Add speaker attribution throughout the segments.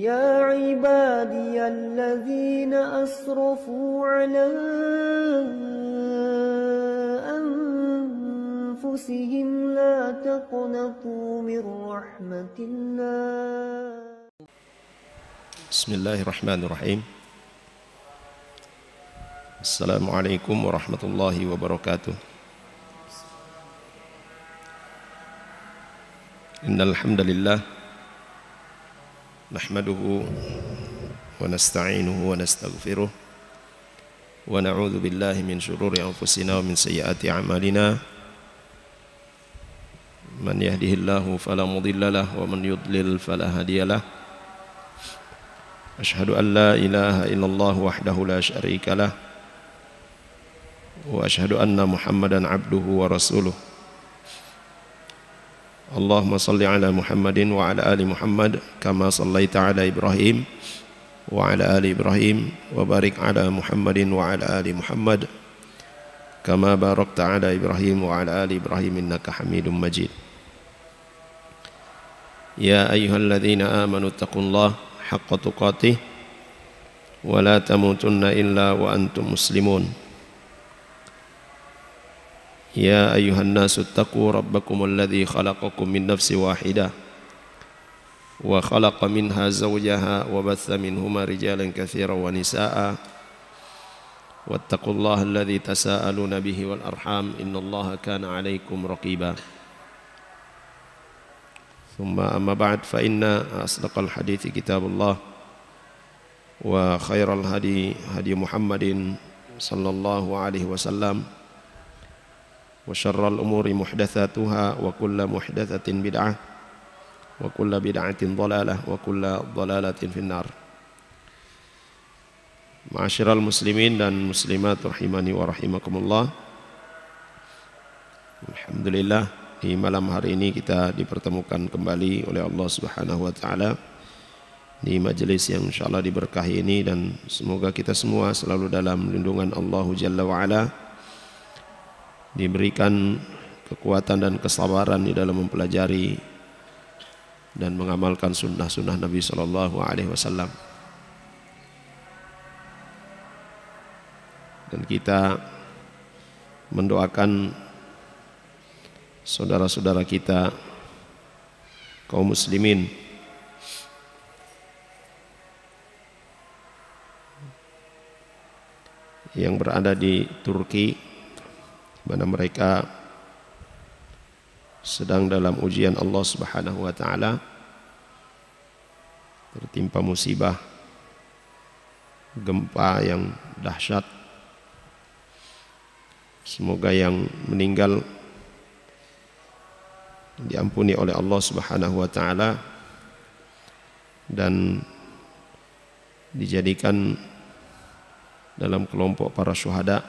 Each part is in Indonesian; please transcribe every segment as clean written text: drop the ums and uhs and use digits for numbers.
Speaker 1: يا عبادي الذين أسرفوا على أنفسهم لا تقنطوا من رحمة الله.
Speaker 2: بسم الله الرحمن الرحيم. السلام عليكم ورحمة الله وبركاته. إن الحمد لله نحمده ونستعينه ونستغفره ونعوذ بالله من شرور أنفسنا ومن سيئات أعمالنا من يهده الله فلا مضل له ومن يضلل فلا هادي له أشهد أن لا إله إلا الله وحده لا شريك له وأشهد أن محمدا عبده ورسوله اللهم صل على محمد وعلى آل محمد كما صليت على إبراهيم وعلى آل إبراهيم وبارك على محمد وعلى آل محمد كما باركت على إبراهيم وعلى آل إبراهيم إنك حميد مجيد. يا أيها الذين آمنوا اتقوا الله حق تقاته ولا تموتن إلا وأنتم مسلمون. يا أيها الناس اتقوا ربكم الذي خلقكم من نفس واحدة وخلق منها زوجها وبث منهما رجالا كثيرا ونساء واتقوا الله الذي تساءلون به والأرحام إن الله كان عليكم رقيبا. ثم أما بعد فإن أصدق الحديث كتاب الله وخير الهدي هدي محمد صلى الله عليه وسلم وشر الأمور محدثاتها وكل محدثة بدعة وكل بدعة ضلالة وكل ضلالة في النار. Ma'asyiral muslimin dan muslimat rahimani wa rahimakumullah. Alhamdulillah di malam hari ini kita dipertemukan kembali oleh Allah Subhanahu wa taala di majelis yang insyaallah diberkahi ini, dan semoga kita semua selalu dalam lindungan Allah Jalla wa ala, diberikan kekuatan dan kesabaran di dalam mempelajari dan mengamalkan sunnah-sunnah Nabi Sallallahu Alaihi Wasallam. Dan kita mendoakan saudara-saudara kita kaum muslimin yang berada di Turki, mana mereka sedang dalam ujian Allah Subhanahu wa taala, tertimpa musibah gempa yang dahsyat. Semoga yang meninggal diampuni oleh Allah Subhanahu wa taala dan dijadikan dalam kelompok para syuhada,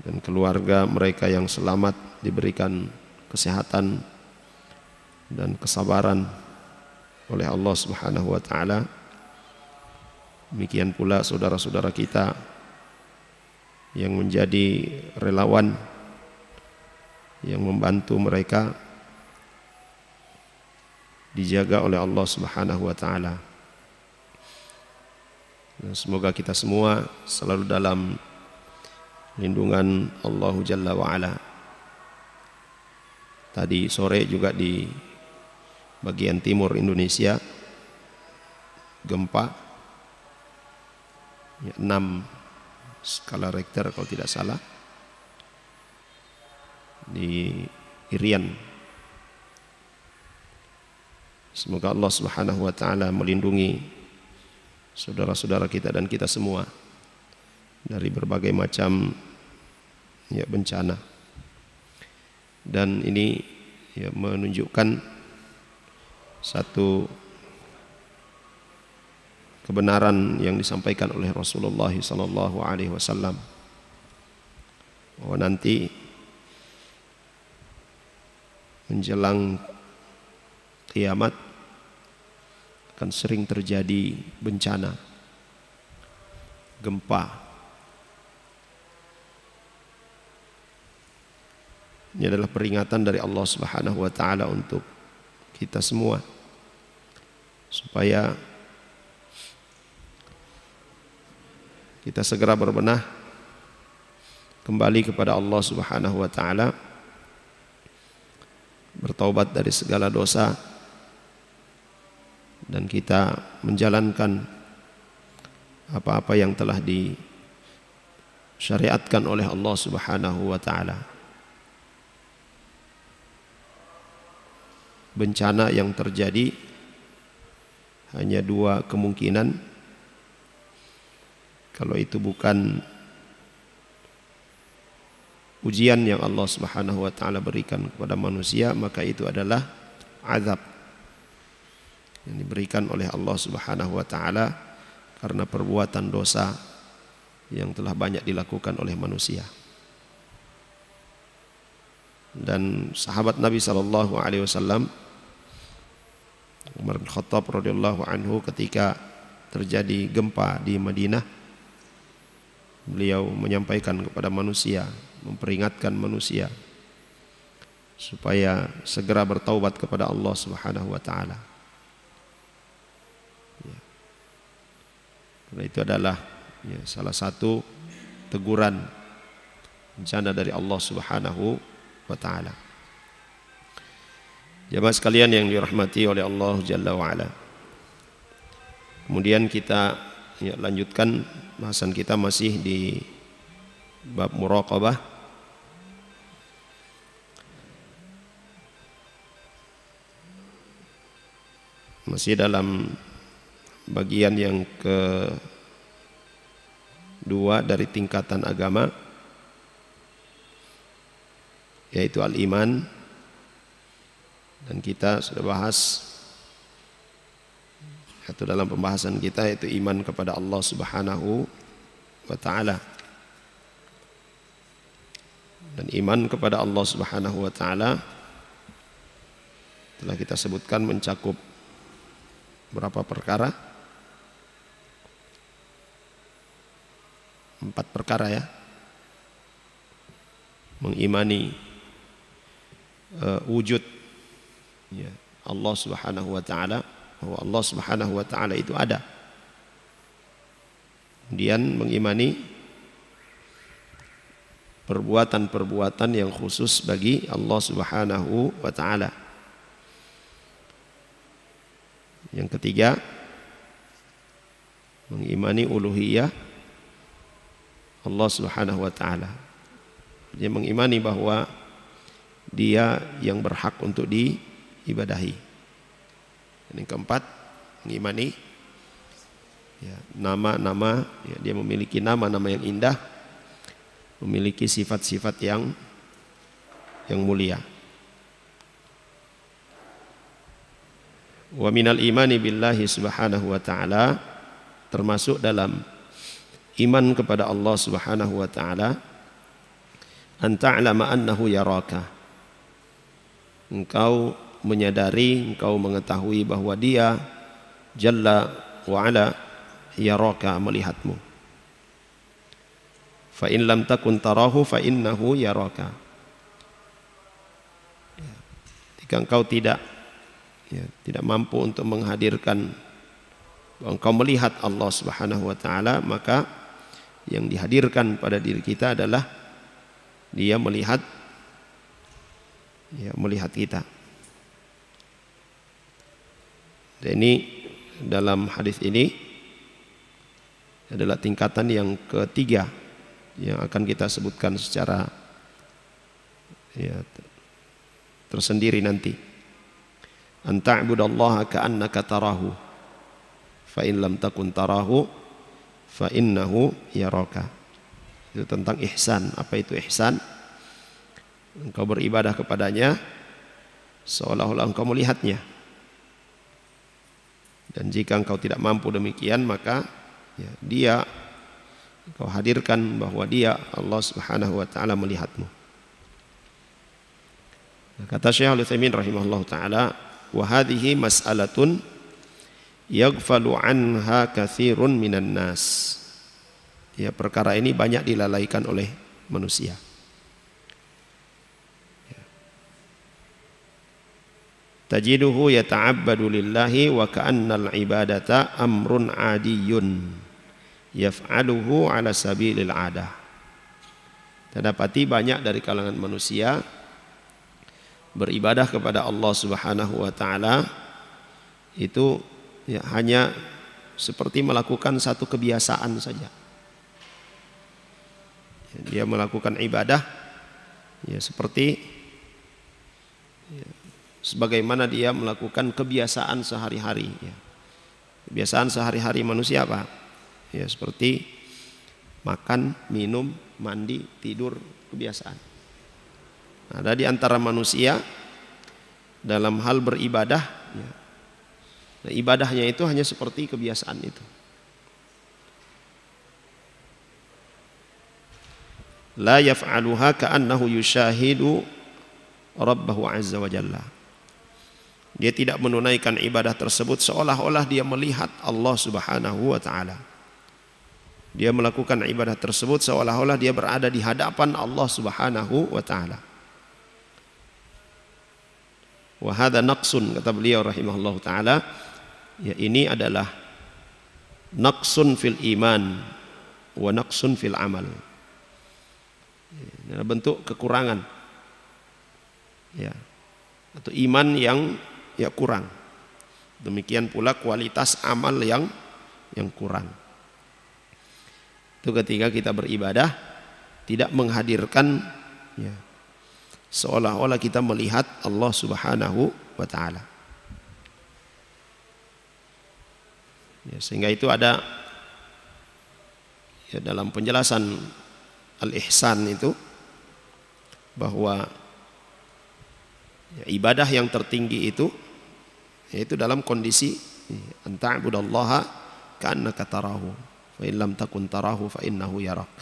Speaker 2: dan keluarga mereka yang selamat diberikan kesehatan dan kesabaran oleh Allah Subhanahu wa taala. Demikian pula saudara-saudara kita yang menjadi relawan yang membantu mereka dijaga oleh Allah Subhanahu wa taala. Dan semoga kita semua selalu dalam lindungan Allah Jalla wa ala. Tadi sore juga di bagian timur Indonesia gempa 6 skala Richter kalau tidak salah di Irian. Semoga Allah Subhanahu wa taala melindungi saudara-saudara kita dan kita semua dari berbagai macam bencana. Dan ini menunjukkan satu kebenaran yang disampaikan oleh Rasulullah sallallahu alaihi wasallam, bahwa nanti menjelang kiamat akan sering terjadi bencana, gempa. Ini adalah peringatan dari Allah Subhanahu wa taala untuk kita semua supaya kita segera berbenah kembali kepada Allah Subhanahu wa taala, bertaubat dari segala dosa, dan kita menjalankan apa-apa yang telah disyariatkan oleh Allah Subhanahu wa taala. Bencana yang terjadi hanya dua kemungkinan. Kalau itu bukan ujian yang Allah Subhanahu wa taala berikan kepada manusia, maka itu adalah azab yang diberikan oleh Allah Subhanahu wa taala karena perbuatan dosa yang telah banyak dilakukan oleh manusia. Dan sahabat Nabi sallallahu alaihi wasallam Umar bin Khattab radhiyallahu anhu, ketika terjadi gempa di Madinah, beliau menyampaikan kepada manusia, memperingatkan manusia supaya segera bertaubat kepada Allah Subhanahu wa taala. Karena itu adalah salah satu teguran bencana dari Allah Subhanahu wa taala. Jamaah sekalian yang dirahmati oleh Allah Jalla wa Ala. Kemudian kita lanjutkan bahasan kita masih di bab muraqabah. Masih dalam bagian yang kedua dari tingkatan agama, yaitu al-iman. Dan kita sudah bahas atau dalam pembahasan kita, yaitu iman kepada Allah Subhanahu wa taala. Dan iman kepada Allah Subhanahu wa taala telah kita sebutkan mencakup berapa perkara? 4 perkara ya. Mengimani wujud Allah Subhanahu wa taala, bahwa Allah Subhanahu wa taala itu ada. Kemudian mengimani perbuatan-perbuatan yang khusus bagi Allah Subhanahu wa taala. Yang ketiga, mengimani uluhiyah Allah Subhanahu wa taala. Dia mengimani bahwa Dia yang berhak untuk diibadahi. Dan yang keempat, mengimani nama-nama, Dia memiliki nama-nama yang indah, memiliki sifat-sifat yang mulia. Wa minal imani billahi subhanahu wa ta'ala, termasuk dalam iman kepada Allah Subhanahu wa taala, an ta'lama annahu yaraka. Engkau menyadari, engkau mengetahui bahwa Dia Jalla wa Ala yaraka, melihatmu. Fa in lam takun tarahu fa innahu yaraka. Jika engkau tidak mampu untuk menghadirkan bahwa engkau melihat Allah Subhanahu wa taala, maka yang dihadirkan pada diri kita adalah Dia melihat kita. Dan ini dalam hadis ini adalah tingkatan yang ketiga yang akan kita sebutkan secara tersendiri nanti. An ta'budallaha ka'annaka tarahu fa in lam takun tarahu fa innahu yaraka. Itu tentang ihsan. Apa itu ihsan? Engkau beribadah kepadanya seolah-olah engkau melihatnya. Dan jika engkau tidak mampu demikian, maka Dia, engkau hadirkan bahwa Dia, Allah Subhanahu wa taala, melihatmu. Kata Syekh Al-Utsaimin rahimahullah taala, wa hadhihi mas'alatun yaghfalu anha katsirun minan nas. Perkara ini banyak dilalaikan oleh manusia. tajiduhu yata'abbadu lillahi wa ka'annal ibadata amrun adiyun yaf'aluhu ala sabilil adah. Terdapati banyak dari kalangan manusia beribadah kepada Allah Subhanahu wa taala itu ya hanya seperti melakukan satu kebiasaan saja. Dia melakukan ibadah ya seperti ya, sebagaimana dia melakukan kebiasaan sehari-hari ya. Kebiasaan sehari-hari manusia apa? Ya seperti makan, minum, mandi, tidur, kebiasaan. Ada di antara manusia dalam hal beribadah ya, nah, ibadahnya itu hanya seperti kebiasaan itu. La yaf'aluha ka'annahu yushahidu rabbahu azza wa jalla. Dia tidak menunaikan ibadah tersebut seolah-olah dia melihat Allah Subhanahu wa taala. Dia melakukan ibadah tersebut seolah-olah dia berada di hadapan Allah Subhanahu wa taala. Wa hadza naqsun, kata beliau rahimahullahu taala, ya ini adalah naqsun fil iman wa naqsun fil amal. Ini bentuk kekurangan ya, atau iman yang ya kurang. Demikian pula kualitas amal yang kurang. Itu ketika kita beribadah tidak menghadirkan ya, seolah-olah kita melihat Allah Subhanahu wa taala. Ya, sehingga itu ada ya, dalam penjelasan al-ihsan itu bahwa ya, ibadah yang tertinggi itu yaitu dalam kondisi anta'budallaha ka'annaka tarahu fa in lam takun tarahu fa innahu yarak.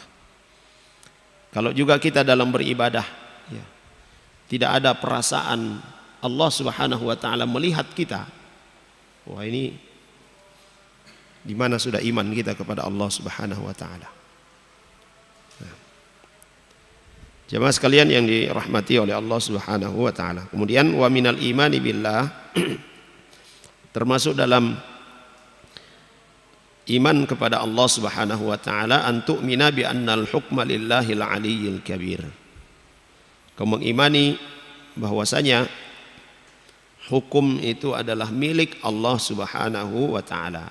Speaker 2: Kalau juga kita dalam beribadah ya, tidak ada perasaan Allah Subhanahu wa taala melihat kita, wah ini di mana sudah iman kita kepada Allah Subhanahu wa taala. Jemaah sekalian yang dirahmati oleh Allah Subhanahu wa taala. Kemudian wa minal imani billah termasuk dalam iman kepada Allah Subhanahu wa taala an tu'mina bi annal hukma lillahil aliyyil kabir. Kau mengimani bahwasanya hukum itu adalah milik Allah Subhanahu wa taala.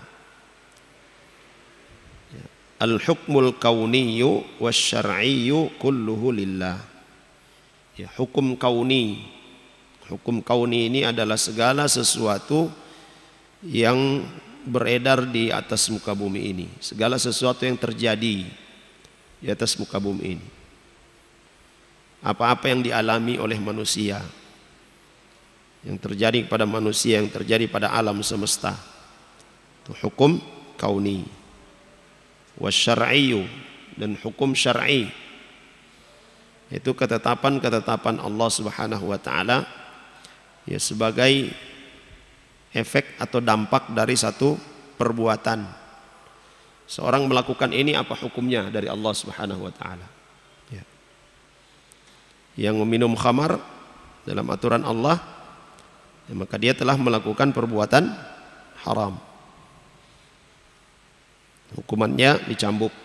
Speaker 2: Al-hukmul kauniyyu wasyar'iyyu kulluhu lillah. Ya, hukum kauni. Hukum kauni ini adalah segala sesuatu yang beredar di atas muka bumi ini. Segala sesuatu yang terjadi di atas muka bumi ini. Apa-apa yang dialami oleh manusia, yang terjadi kepada manusia, yang terjadi pada alam semesta, itu hukum kauni. Wasyar'iyyu, dan hukum syar'i itu ketetapan-ketetapan Allah Subhanahu wa taala ya sebagai efek atau dampak dari satu perbuatan. Seorang melakukan ini apa hukumnya dari Allah Subhanahu wa taala. Ya. Yang meminum khamar dalam aturan Allah ya, maka dia telah melakukan perbuatan haram. Hukumannya dicambuk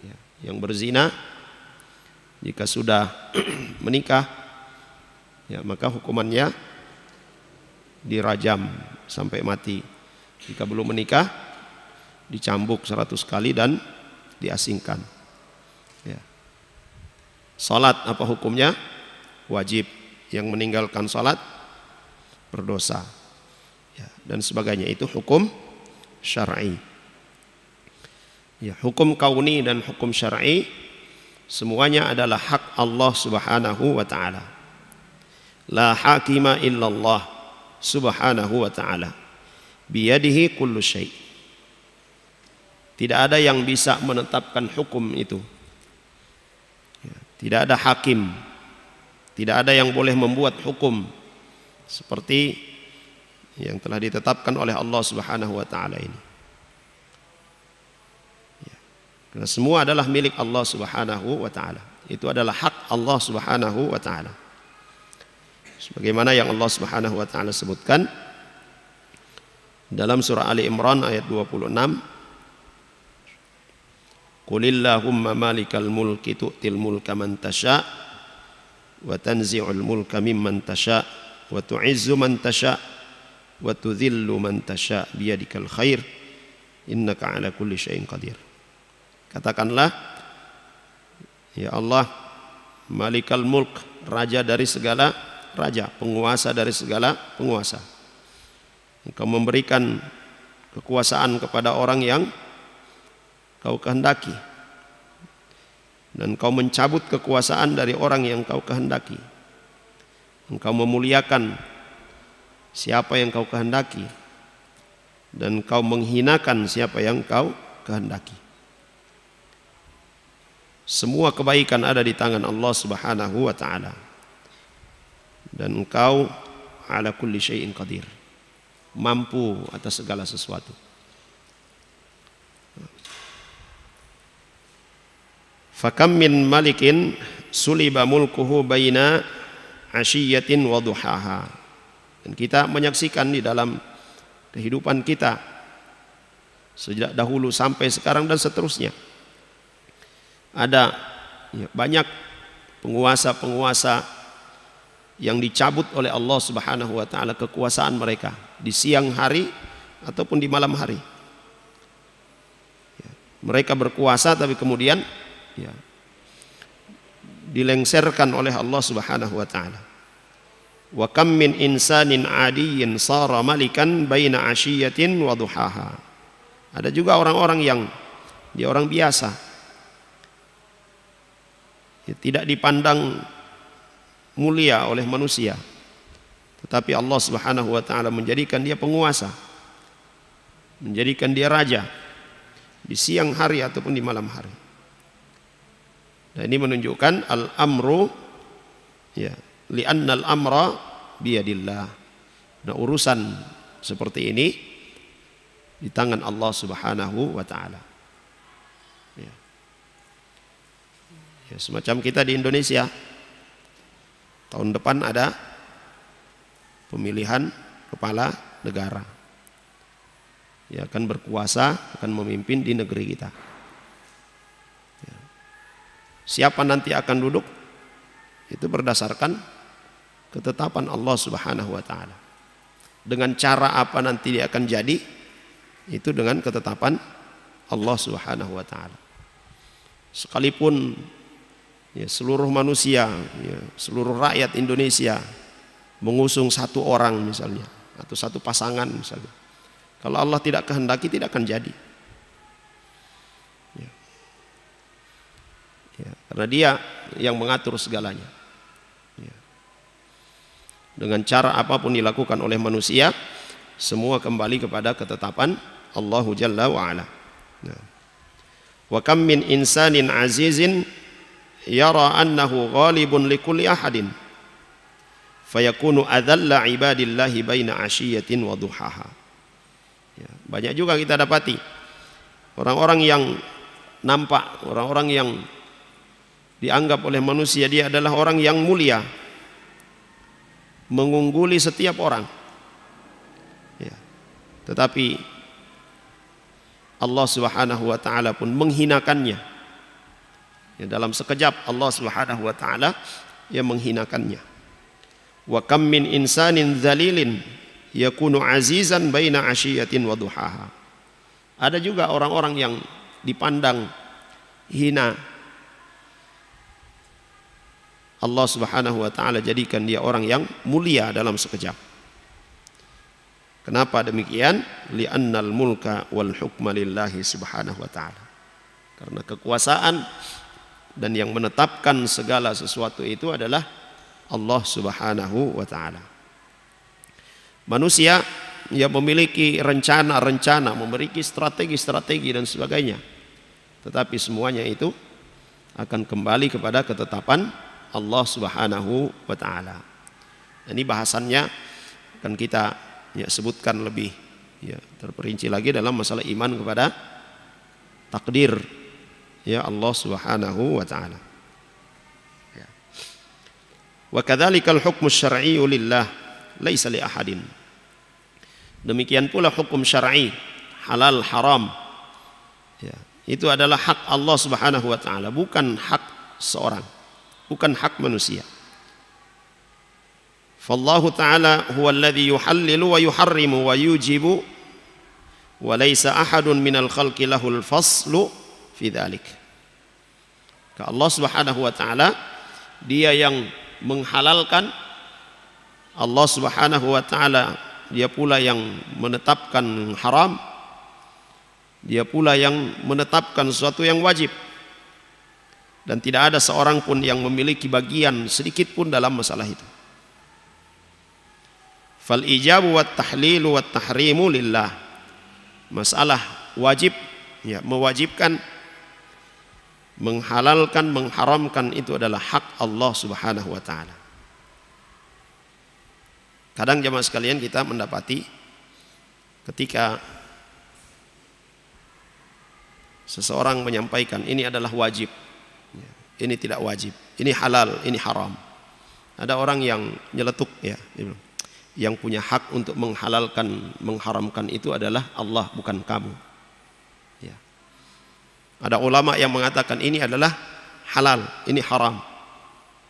Speaker 2: ya. Yang berzina jika sudah menikah ya, maka hukumannya dirajam sampai mati. Jika belum menikah dicambuk 100 kali dan diasingkan ya. Salat apa hukumnya? Wajib. Yang meninggalkan salat berdosa ya, dan sebagainya. Itu hukum syar'i. Ya, hukum kauni dan hukum syar'i semuanya adalah hak Allah Subhanahu wa taala. La hakima illallah Subhanahu wa taala. Biyadihi kullu syai'. Tidak ada yang bisa menetapkan hukum itu. Ya, tidak ada hakim. Tidak ada yang boleh membuat hukum seperti yang telah ditetapkan oleh Allah Subhanahu wa taala ini. Karena semua adalah milik Allah Subhanahu wa taala. Itu adalah hak Allah Subhanahu wa taala. Sebagaimana yang Allah Subhanahu wa taala sebutkan dalam surah Ali Imran ayat 26, Qulillahumma malikal mulki tu'til mulka man tasha wa tanzi'ul mulka mimman tasha wa tu'izzu man tasha wa tudhillu man tasha biyadikal khair innaka ala kulli syai'in qadir. Katakanlah, ya Allah, malikal mulk, raja dari segala raja, penguasa dari segala penguasa. Engkau memberikan kekuasaan kepada orang yang kau kehendaki, dan kau mencabut kekuasaan dari orang yang kau kehendaki. Engkau memuliakan siapa yang kau kehendaki, dan kau menghinakan siapa yang kau kehendaki. Semua kebaikan ada di tangan Allah Subhanahu wa taala, dan engkau ala kulli syai'in qadir, mampu atas segala sesuatu. Fakam min malikin suliba mulkuhu baina asyiyatin wa duhaha. Dan kita menyaksikan di dalam kehidupan kita sejak dahulu sampai sekarang dan seterusnya, ada banyak penguasa-penguasa yang dicabut oleh Allah Subhanahu wa taala kekuasaan mereka di siang hari ataupun di malam hari. Mereka berkuasa tapi kemudian dilengserkan oleh Allah Subhanahu wa taala. Wa kam min insanin adiyyin sara malikan baina asyiyatin wa duhaha. Ada juga orang-orang yang dia orang biasa, tidak dipandang mulia oleh manusia, tetapi Allah Subhanahu wa taala menjadikan dia penguasa, menjadikan dia raja di siang hari ataupun di malam hari. Nah, ini menunjukkan al-amru li'anna al-amra biyadillah. Nah, urusan seperti ini di tangan Allah Subhanahu wa taala. Ya, semacam kita di Indonesia, tahun depan ada pemilihan kepala negara. Ya, akan berkuasa, akan memimpin di negeri kita. Ya. Siapa nanti akan duduk itu berdasarkan ketetapan Allah Subhanahu wa taala. Dengan cara apa nanti dia akan jadi itu dengan ketetapan Allah Subhanahu wa taala. Sekalipun seluruh manusia, seluruh rakyat Indonesia mengusung satu orang misalnya, atau satu pasangan misalnya, kalau Allah tidak kehendaki tidak akan jadi. Karena dia yang mengatur segalanya. Dengan cara apapun dilakukan oleh manusia, semua kembali kepada ketetapan Allah Jalla wa Ala. Wa kam min insanin azizin yara annahu ghalibun likulli ahadin fayakunu adzalla ibadillahi baina asyiyatin wa duhaha. Banyak juga kita dapati orang-orang yang nampak, orang-orang yang dianggap oleh manusia dia adalah orang yang mulia, mengungguli setiap orang, tetapi Allah Subhanahu wa taala pun menghinakannya. Dalam sekejap Allah Subhanahu wa taala yang menghinakannya. Wa kam min insanin dzalilin yakunu azizan baina asyiyatin wa duhaha. Ada juga orang-orang yang dipandang hina, Allah Subhanahu wa taala jadikan dia orang yang mulia dalam sekejap. Kenapa demikian? Li'annal mulka wal hukma lillahi subhanahu wa ta'ala. Karena kekuasaan dan yang menetapkan segala sesuatu itu adalah Allah Subhanahu wa ta'ala. Manusia yang memiliki rencana-rencana, memiliki strategi-strategi dan sebagainya, tetapi semuanya itu akan kembali kepada ketetapan Allah Subhanahu wa ta'ala. Ini bahasannya akan kita sebutkan lebih terperinci lagi dalam masalah iman kepada takdir Allah Subhanahu wa ta'ala. Wa kadzalikal hukmu syar'iyyu lillah laisa li ahadin. Demikian pula hukum syar'i, halal haram, ya, itu adalah hak Allah Subhanahu wa taala, bukan hak seorang, bukan hak manusia. Fallahu ta'ala huwa alladhi yuhallilu wa yuharrimu wa yujibu wa laysa ahadun minal khalqi lahul faslu fi dhalik. Allah Subhanahu wa taala, dia yang menghalalkan, Allah Subhanahu wa taala dia pula yang menetapkan haram, dia pula yang menetapkan sesuatu yang wajib, dan tidak ada seorang pun yang memiliki bagian sedikit pun dalam masalah itu. Fal ijabu wat tahlilu wat tahrimu lillah. Masalah wajib, ya, mewajibkan, menghalalkan, mengharamkan itu adalah hak Allah Subhanahu wa taala. Kadang jemaah sekalian kita mendapati ketika seseorang menyampaikan ini adalah wajib, ini tidak wajib, ini halal, ini haram. Ada orang yang nyeletuk, ya, yang punya hak untuk menghalalkan, mengharamkan itu adalah Allah, bukan kamu. Ya. Ada ulama yang mengatakan ini adalah halal, ini haram.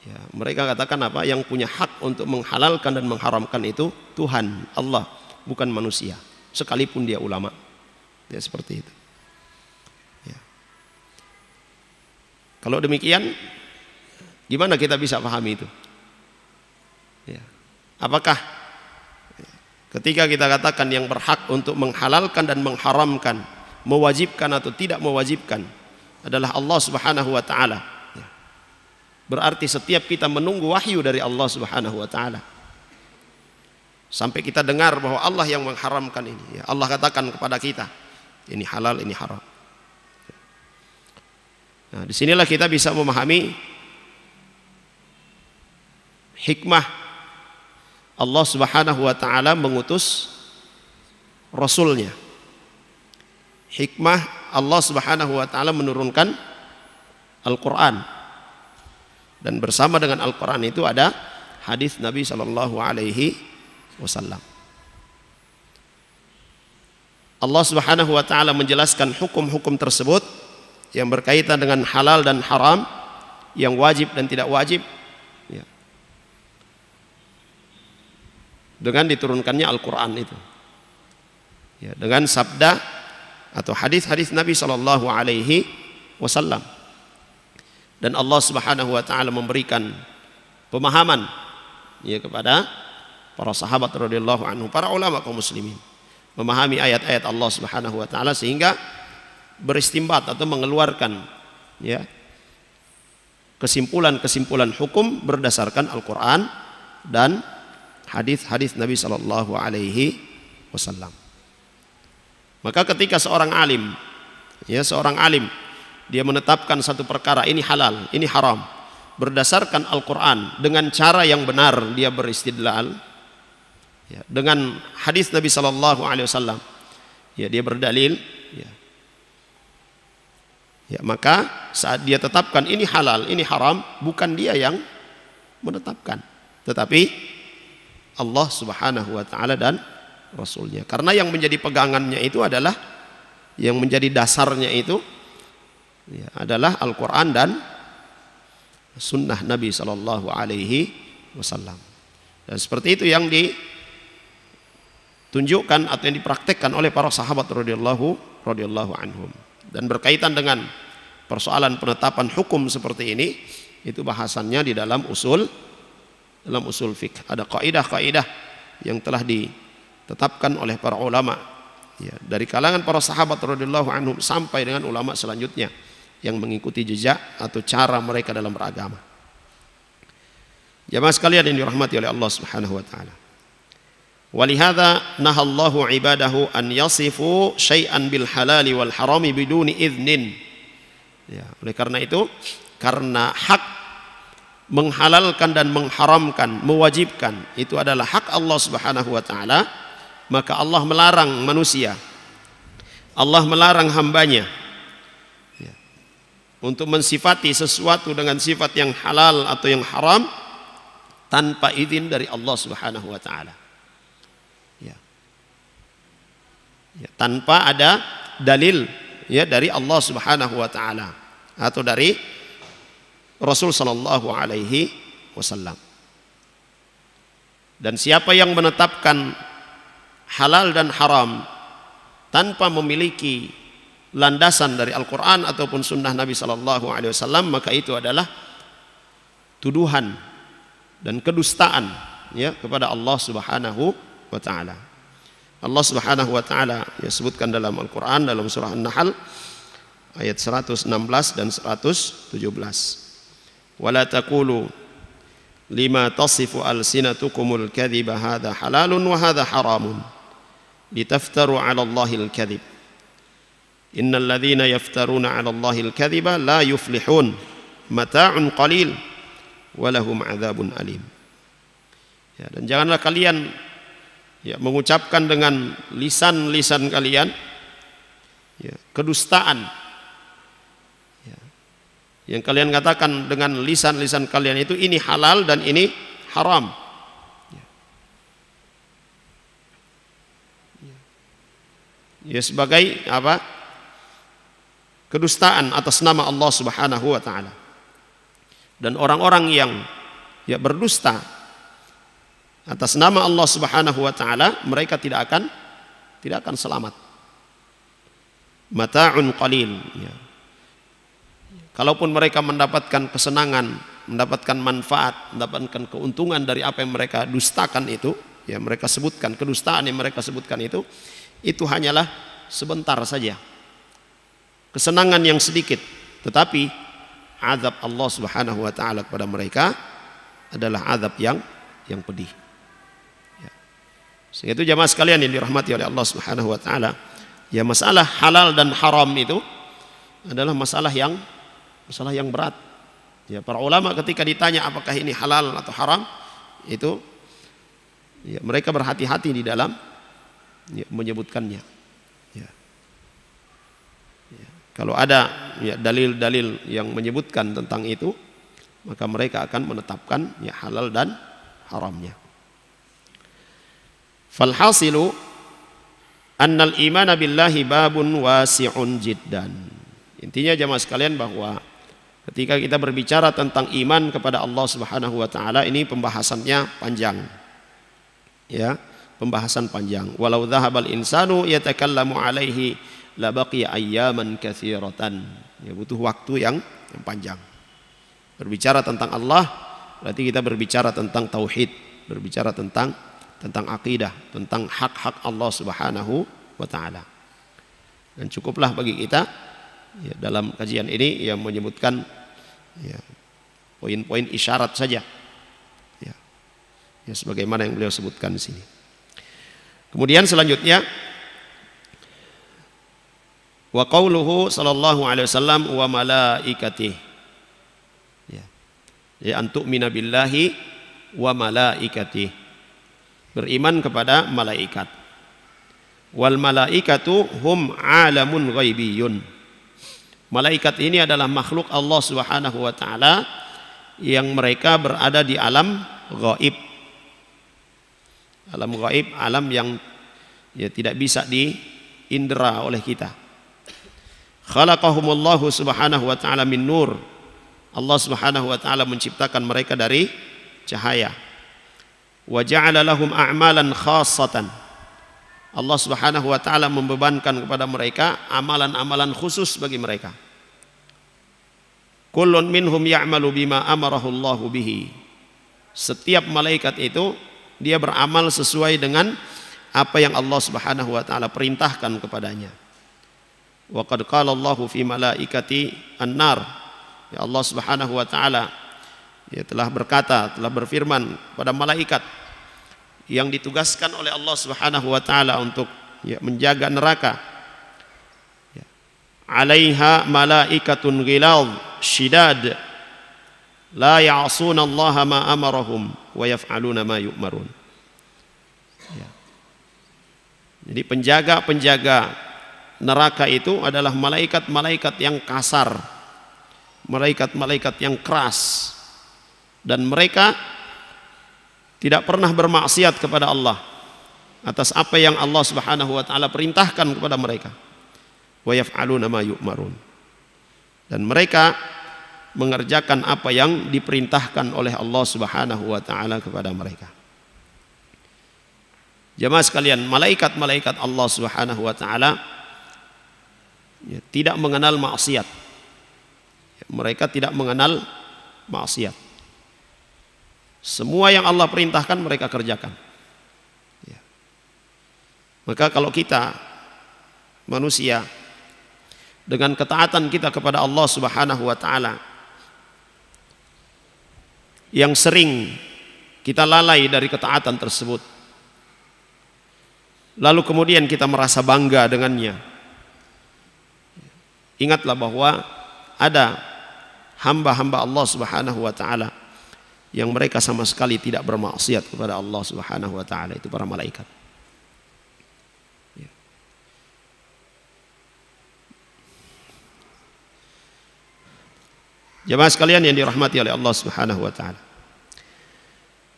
Speaker 2: Ya, mereka katakan apa? Yang punya hak untuk menghalalkan dan mengharamkan itu Tuhan, Allah, bukan manusia, sekalipun dia ulama. Ya, seperti itu. Ya. Kalau demikian, gimana kita bisa pahami itu? Ya. Apakah ketika kita katakan yang berhak untuk menghalalkan dan mengharamkan, mewajibkan atau tidak mewajibkan adalah Allah Subhanahu wa taala, berarti setiap kita menunggu wahyu dari Allah Subhanahu wa taala sampai kita dengar bahwa Allah yang mengharamkan ini, ya, Allah katakan kepada kita ini halal, ini haram. Nah, disinilah kita bisa memahami hikmah Allah Subhanahu wa taala mengutus rasulnya, hikmah Allah Subhanahu wa taala menurunkan Al-Quran, dan bersama dengan Al-Quran itu ada hadis Nabi Sallallahu Alaihi Wasallam. Allah Subhanahu wa taala menjelaskan hukum-hukum tersebut yang berkaitan dengan halal dan haram, yang wajib dan tidak wajib, ya, dengan diturunkannya Al-Quran itu, ya, dengan sabda atau hadis-hadis Nabi Sallallahu Alaihi Wasallam. Dan Allah Subhanahu wa taala memberikan pemahaman, ya, kepada para sahabat radhiyallahu anhu, para ulama kaum muslimin, memahami ayat-ayat Allah Subhanahu wa taala sehingga beristimbat atau mengeluarkan, ya, kesimpulan-kesimpulan hukum berdasarkan Al-Qur'an dan hadis-hadis Nabi sallallahu alaihi wasallam. Maka ketika seorang alim, ya, seorang alim dia menetapkan satu perkara ini halal, ini haram berdasarkan Al-Quran dengan cara yang benar, dia beristidlal, ya, dengan hadis Nabi Sallallahu Alaihi Wasallam, ya, dia berdalil, ya. Ya, maka saat dia tetapkan ini halal, ini haram, bukan dia yang menetapkan, tetapi Allah Subhanahu Wa Taala dan Rasulnya. Karena yang menjadi pegangannya itu adalah, yang menjadi dasarnya itu, ya, adalah Al-Quran dan Sunnah Nabi Sallallahu Alaihi Wasallam. Dan seperti itu yang ditunjukkan atau yang dipraktekkan oleh para sahabat radhiyallahu anhum. Dan berkaitan dengan persoalan penetapan hukum seperti ini, itu bahasannya di dalam usul fiqh. Ada kaidah-kaidah yang telah ditetapkan oleh para ulama, ya, dari kalangan para sahabat radhiyallahu anhum sampai dengan ulama selanjutnya yang mengikuti jejak atau cara mereka dalam beragama. Jamaah sekalian yang dirahmati oleh Allah Subhanahu wa taala. Walihada nahallahu ibadahu an yasifu syai'an bil halali wal harami biduni idznin. Ya, oleh karena itu, karena hak menghalalkan dan mengharamkan, mewajibkan itu adalah hak Allah Subhanahu wa taala, maka Allah melarang manusia, Allah melarang hambanya, ya, untuk mensifati sesuatu dengan sifat yang halal atau yang haram tanpa izin dari Allah Subhanahu wa taala. Ya. Ya, tanpa ada dalil ya dari Allah Subhanahu wa taala atau dari Rasul sallallahu alaihi wasallam. Dan siapa yang menetapkan halal dan haram tanpa memiliki landasan dari Al-Quran ataupun sunnah Nabi sallallahu alaihi wasallam, maka itu adalah tuduhan dan kedustaan ya kepada Allah Subhanahu wa taala. Allah Subhanahu wa taala ya sebutkan dalam Al-Quran dalam surah An-Nahl ayat 116 dan 117. Wala taqulu lima tasifu alsinatukumul kadhiba hadza halalun wa hadza haramun litaftaru 'ala Allahil kadhib. Innal ladzina yaftaruna 'ala Allahil kadhiba la yuflihun mata'un qalil wa lahum 'adzabun alim. Ya, dan janganlah kalian ya mengucapkan dengan lisan-lisan kalian ya kedustaan. Ya. Yang kalian katakan dengan lisan-lisan kalian itu ini halal dan ini haram. Ya. Ya sebagai apa? Kedustaan atas nama Allah Subhanahu wa taala. Dan orang-orang yang ya berdusta atas nama Allah Subhanahu wa taala, mereka tidak akan selamat. Mata'un qalil ya. Kalaupun mereka mendapatkan kesenangan, mendapatkan manfaat, mendapatkan keuntungan dari apa yang mereka dustakan itu, ya mereka sebutkan kedustaan yang mereka sebutkan itu hanyalah sebentar saja. Kesenangan yang sedikit, tetapi azab Allah Subhanahu wa taala kepada mereka adalah azab yang pedih. Ya. Sehingga itu jamaah sekalian yang dirahmati oleh Allah Subhanahu wa taala, ya masalah halal dan haram itu adalah masalah yang berat. Ya, para ulama ketika ditanya apakah ini halal atau haram, itu ya, mereka berhati-hati di dalam ya, menyebutkannya. Ya. Ya. Kalau ada ya, dalil-dalil yang menyebutkan tentang itu, maka mereka akan menetapkan ya, halal dan haramnya. Falhasilu annal imana billahi babun wasi'un jiddan. Intinya jamaah sekalian bahwa ketika kita berbicara tentang iman kepada Allah Subhanahu wa taala, ini pembahasannya panjang. Ya, pembahasan panjang. Walau dhahabal insanu yatakallamu alaihi la baqiya ayyaman katsiratan. Ya, butuh waktu yang panjang. Berbicara tentang Allah berarti kita berbicara tentang tauhid, berbicara tentang akidah, tentang hak-hak Allah Subhanahu wa taala. Dan cukuplah bagi kita ya, dalam kajian ini yang menyebutkan ya, poin-poin isyarat saja. Ya. Ya, sebagaimana yang beliau sebutkan di sini. Kemudian selanjutnya wa qauluhu sallallahu alaihi wasallam wa malaikatihi. Ya. Ya antu'mina billahi wa malaikatihi. Beriman kepada malaikat. Wal malaikatu hum alamun ghaibiyun. Malaikat ini adalah makhluk Allah Subhanahu wa taala yang mereka berada di alam gaib. Alam gaib, alam yang ya tidak bisa diindera oleh kita. Khalaqahumullahu Subhanahu wa taala min nur. Allah Subhanahu wa taala menciptakan mereka dari cahaya. Wa ja'ala lahum a'malan khassatan. Allah Subhanahu wa taala membebankan kepada mereka amalan-amalan khusus bagi mereka. Kullun minhum ya'malu bima amarahu Allahu bihi. Setiap malaikat itu dia beramal sesuai dengan apa yang Allah Subhanahu wa taala perintahkan kepadanya. Wa qad qala Allahu fi malaikati an-nar. Ya Allah Subhanahu wa taala ya telah berkata, telah berfirman pada malaikat yang ditugaskan oleh Allah Subhanahu wa taala untuk ya, menjaga neraka. Ya. Alaiha malaikatun ghilal shidad la ya'suna Allah ma amarahum wa yaf'aluna ma yu'marun. Ya. Jadi penjaga-penjaga neraka itu adalah malaikat-malaikat yang kasar, malaikat-malaikat yang keras, dan mereka tidak pernah bermaksiat kepada Allah atas apa yang Allah Subhanahu wa taala perintahkan kepada mereka. Wa yaf'aluna ma yu'marun. Dan mereka mengerjakan apa yang diperintahkan oleh Allah Subhanahu wa taala kepada mereka. Jemaah sekalian, malaikat-malaikat Allah Subhanahu wa taala tidak mengenal maksiat. Mereka tidak mengenal maksiat. Semua yang Allah perintahkan mereka kerjakan. Maka kalau kita manusia dengan ketaatan kita kepada Allah Subhanahu wa taala yang sering kita lalai dari ketaatan tersebut, lalu kemudian kita merasa bangga dengannya, ingatlah bahwa ada hamba-hamba Allah Subhanahu wa taala yang mereka sama sekali tidak bermaksiat kepada Allah Subhanahu wa taala, itu para malaikat. Jemaah sekalian yang dirahmati oleh Allah Subhanahu wa taala.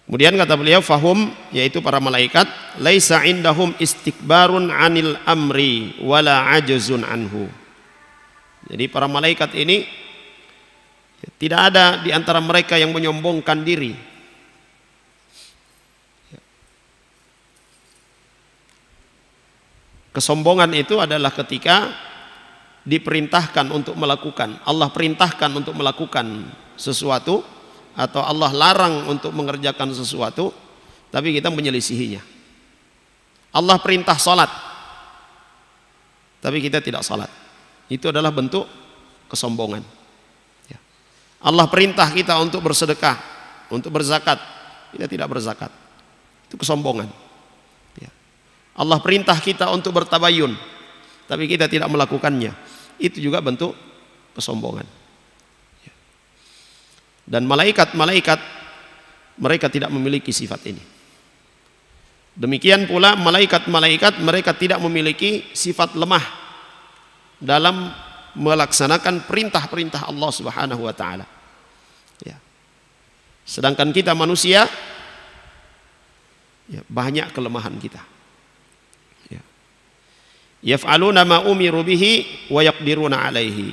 Speaker 2: Kemudian kata beliau, fahum, yaitu para malaikat, laisa indahum istikbarun 'anil amri wala ajzun anhu. Jadi para malaikat ini tidak ada di antara mereka yang menyombongkan diri. Kesombongan itu adalah ketika diperintahkan untuk melakukan, Allah perintahkan untuk melakukan sesuatu, atau Allah larang untuk mengerjakan sesuatu, tapi kita menyelisihinya. Allah perintah salat, tapi kita tidak salat. Itu adalah bentuk kesombongan. Allah perintah kita untuk bersedekah, untuk berzakat, kita tidak berzakat. Itu kesombongan. Allah perintah kita untuk bertabayun, tapi kita tidak melakukannya. Itu juga bentuk kesombongan. Dan malaikat-malaikat mereka tidak memiliki sifat ini. Demikian pula malaikat-malaikat mereka tidak memiliki sifat lemah dalam melaksanakan perintah-perintah Allah Subhanahu wa taala. Sedangkan kita manusia banyak kelemahan kita. Yaf'aluna ma umiru bihi wa yaqdiruna alaihi.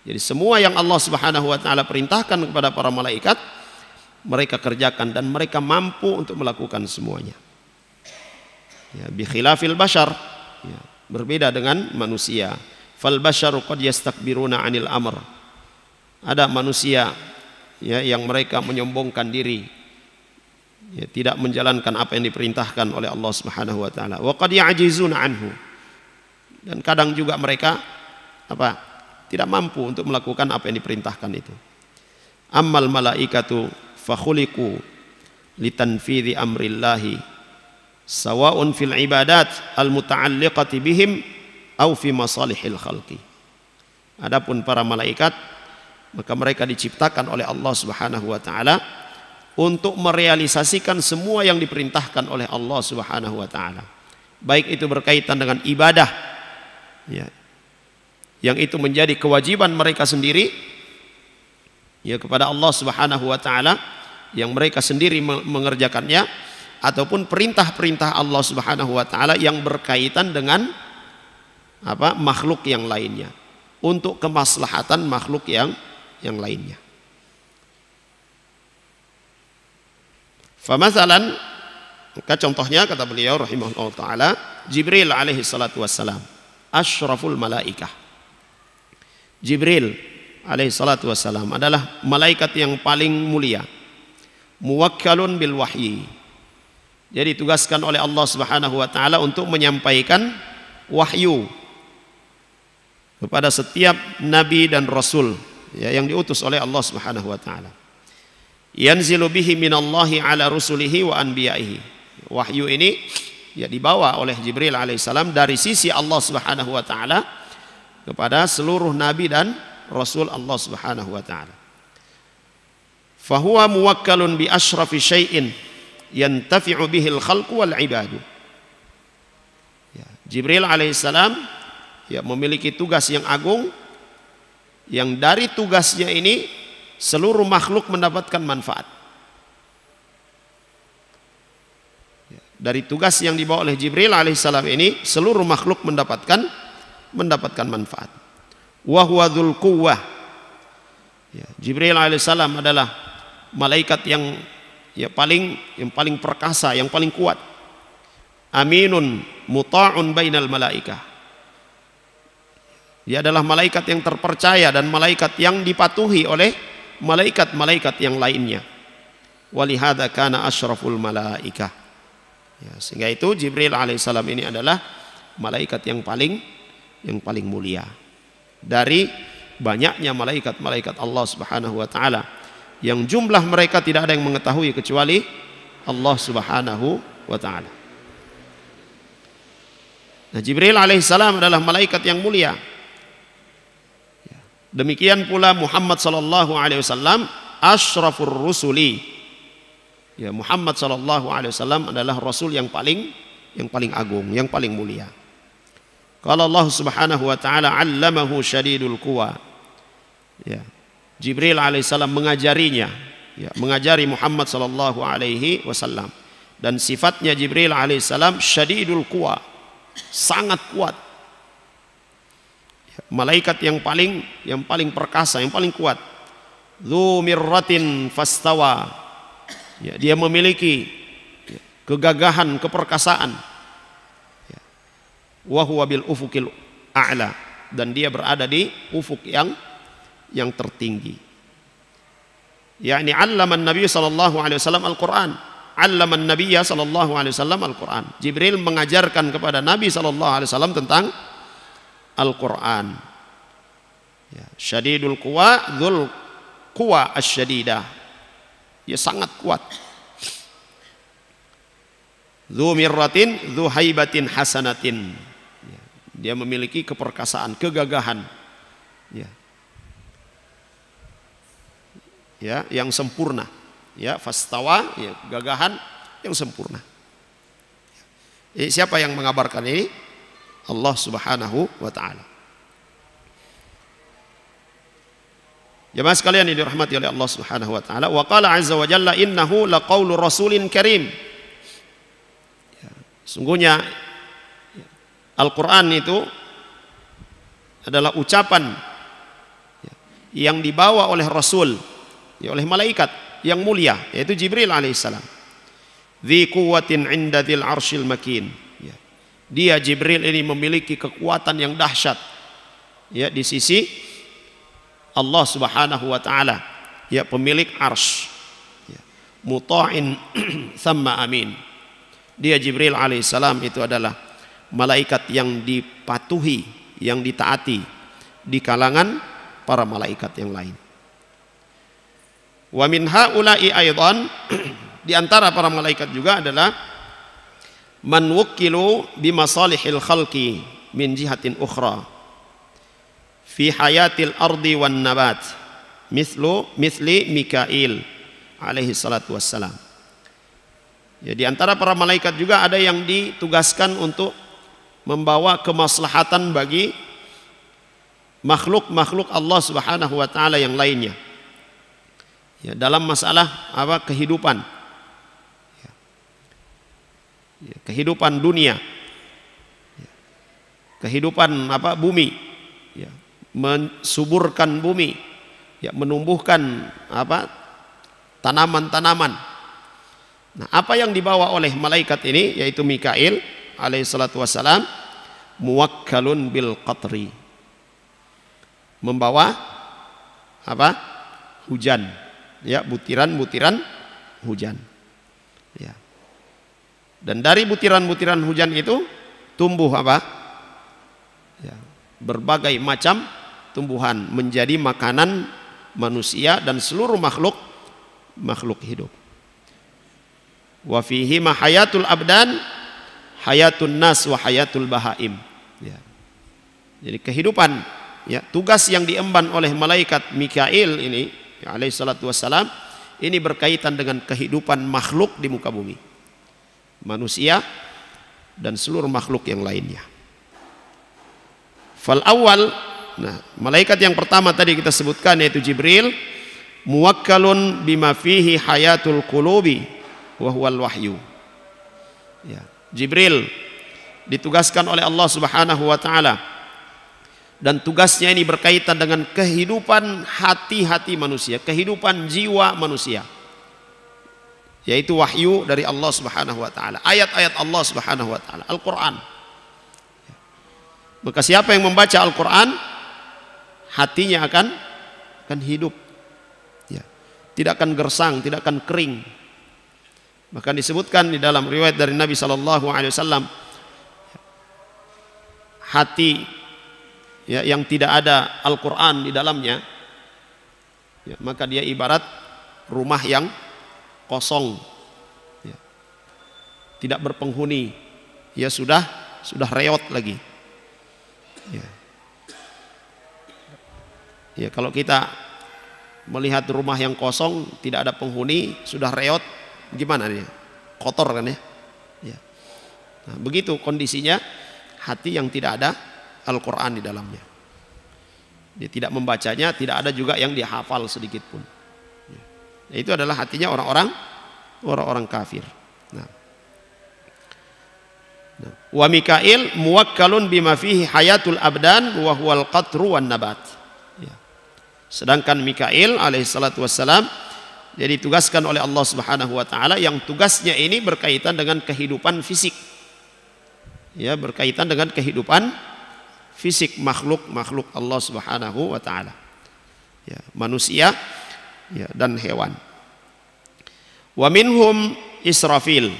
Speaker 2: Jadi semua yang Allah Subhanahu wa taala perintahkan kepada para malaikat mereka kerjakan dan mereka mampu untuk melakukan semuanya. Bi khilafil bashar, berbeda dengan manusia. Fal basyaru qad yastakbiruna 'anil amr. Ada manusia yang mereka menyombongkan diri, tidak menjalankan apa yang diperintahkan oleh Allah Subhanahu wa taala. Wa qad ya'jizuna anhu. Dan kadang juga mereka tidak mampu untuk melakukan apa yang diperintahkan itu. Ammal malaikatu fakhuliqu litanfidhi amrillahi sawa'un fil ibadat al muta'alliqati bihim au fi masalihil khalqi. Adapun para malaikat, maka mereka diciptakan oleh Allah Subhanahu wa taala untuk merealisasikan semua yang diperintahkan oleh Allah Subhanahu wa taala. Baik itu berkaitan dengan ibadah, yang itu menjadi kewajiban mereka sendiri kepada Allah Subhanahu wa taala, yang mereka sendiri mengerjakannya, ataupun perintah-perintah Allah Subhanahu wa taala yang berkaitan dengan makhluk yang lainnya, untuk kemaslahatan makhluk yang lainnya. Famasalan, maka contohnya kata beliau rahimahullah taala, Jibril alaihi salatu wassalam asyraful malaikah. Jibril alaihi salatu wassalam adalah malaikat yang paling mulia, muwakkalun bil wahyi. Jadi ditugaskan oleh Allah Subhanahu wa taala untuk menyampaikan wahyu kepada setiap nabi dan rasul yang diutus oleh Allah Subhanahu wa taala. Yanzilu bihi minallahi ala rusulihi wa anbiya'ihi. Wahyu ini dibawa oleh Jibril alaihissalam dari sisi Allah Subhanahu wa taala kepada seluruh nabi dan rasul Allah Subhanahu wa taala. Fahuwa muwakkalun bi asyrafi syai'in yantafi'u bihil khalqu wal ibadu. Jibril alaihissalam memiliki tugas yang agung, yang dari tugasnya ini seluruh makhluk mendapatkan manfaat. Dari tugas yang dibawa oleh Jibril alaihissalam ini, seluruh makhluk mendapatkan manfaat. Wa huwa dzul quwwah. Ya, Jibril alaihissalam adalah malaikat yang paling perkasa, yang paling kuat. Aminun muta'un bainal malaikah. Dia adalah malaikat yang terpercaya dan malaikat yang dipatuhi oleh malaikat-malaikat yang lainnya. Walihada kana asyraful malaikah. Ya, sehingga itu Jibril alaihissalam ini adalah malaikat yang paling mulia dari banyaknya malaikat-malaikat Allah Subhanahu wa taala, yang jumlah mereka tidak ada yang mengetahui kecuali Allah Subhanahu wa taala. Nah, Jibril alaihissalam adalah malaikat yang mulia. Demikian pula Muhammad sallallahu alaihi wasallam asyrafur rusuli. Ya, Muhammad sallallahu alaihi wasallam adalah rasul yang paling agung, yang paling mulia. Qala Allah Subhanahu wa taala 'allamahu syadidul quwa. Ya. Jibril alaihissalam mengajarinya, ya, mengajari Muhammad sallallahu alaihi wasallam, dan sifatnya Jibril alaihissalam syadidul quwa, sangat kuat. Ya, malaikat yang paling perkasa, yang paling kuat. Dzu mirratin fastawa. Ya, dia memiliki kegagahan, keperkasaan. Ya. Wa huwa bil ufuqil a'la, dan dia berada di ufuk yang tertinggi. Yani 'allaman Nabi sallallahu alaihi wasallam Al-Qur'an. 'Allaman Nabiyya sallallahu alaihi wasallam Al-Qur'an. Jibril mengajarkan kepada Nabi sallallahu alaihi wasallam tentang Al-Qur'an. Ya, syadidul quwa, dzul quwa asy-syadidah. Dia sangat kuat. Dzu mirratin, dzu haibatin hasanatin. Dia memiliki keperkasaan, kegagahan. Ya. Ya, yang sempurna. Ya, fastawa, ya, gagahan yang sempurna. Siapa yang mengabarkan ini? Allah Subhanahu wa taala. Jemaah sekalian yang dirahmati oleh Allah Subhanahu wa taala, wa qala azza wa jalla innahu laqaulu rasulin karim. Ya, sungguhnya Al-Qur'an itu adalah ucapan yang dibawa oleh Rasul, ya, oleh malaikat yang mulia, yaitu Jibril alaihissalam. Dzi quwwatin 'inda dzil 'arsyil makin. Ya. Dia Jibril ini memiliki kekuatan yang dahsyat, ya, di sisi Allah Subhanahu wa taala, ya, pemilik arsy. Ya. Muta'in thamma amin. Dia Jibril alaihissalam itu adalah malaikat yang dipatuhi, yang ditaati di kalangan para malaikat yang lain. Wa min haula'i aidan, di antara para malaikat juga adalah man wukkilu bi masalihil khalqi min jihatin ukhra fi hayatil ardi wan nabat misli Mikail alaihi salatu wassalam. Ya, di antara para malaikat juga ada yang ditugaskan untuk membawa kemaslahatan bagi makhluk-makhluk Allah Subhanahu wa taala yang lainnya. Ya, dalam masalah kehidupan. Ya, kehidupan dunia. Ya, kehidupan bumi. Ya, mensuburkan bumi, ya, menumbuhkan tanaman-tanaman. Nah, apa yang dibawa oleh malaikat ini, yaitu Mikail alaihi salatu wassalam, muwakkalun bil qatri, membawa hujan, ya, butiran-butiran hujan, ya. Dan dari butiran-butiran hujan itu tumbuh ya, berbagai macam tumbuhan menjadi makanan manusia dan seluruh makhluk hidup. Wa fihi ma hayatul abdan, hayatun nas wa hayatul bahaim. Ya. Jadi kehidupan, ya, tugas yang diemban oleh malaikat Mikail ini, ya, alaihi salatu wassalam, ini berkaitan dengan kehidupan makhluk di muka bumi, manusia dan seluruh makhluk yang lainnya. Fal awal, nah, malaikat yang pertama tadi kita sebutkan yaitu Jibril, muwakkalun bima fihi hayatul qulubi wa huwal wahyu. Ya, Jibril ditugaskan oleh Allah Subhanahu wa taala, dan tugasnya ini berkaitan dengan kehidupan hati-hati manusia, kehidupan jiwa manusia, yaitu wahyu dari Allah Subhanahu wa taala, ayat-ayat Allah Subhanahu wa taala, Al-Qur'an. Maka siapa yang membaca Al-Qur'an, hatinya akan hidup. Ya. Tidak akan gersang, tidak akan kering. Bahkan disebutkan di dalam riwayat dari Nabi sallallahu alaihi wasallam, hati ya, yang tidak ada Al-Qur'an di dalamnya, ya, maka dia ibarat rumah yang kosong, ya, tidak berpenghuni, ya sudah reot lagi. Ya. Ya, kalau kita melihat rumah yang kosong, tidak ada penghuni, sudah reot, gimana dia? Kotor kan ya? Ya. Nah, begitu kondisinya hati yang tidak ada Al-Quran di dalamnya. Dia tidak membacanya, tidak ada juga yang dihafal sedikit pun. Ya. Nah, itu adalah hatinya orang-orang kafir. Wa Mikail muwakkalun bima fihi hayatul abdan wa huwal qatru wan nabat. Ya. Sedangkan Mikail alaihissalatu wassalam jadi ditugaskan oleh Allah Subhanahu wa taala yang tugasnya ini berkaitan dengan kehidupan fisik. Ya, berkaitan dengan kehidupan fisik makhluk Allah Subhanahu wa taala. Ya, manusia ya, dan hewan. Wa minhum Israfil.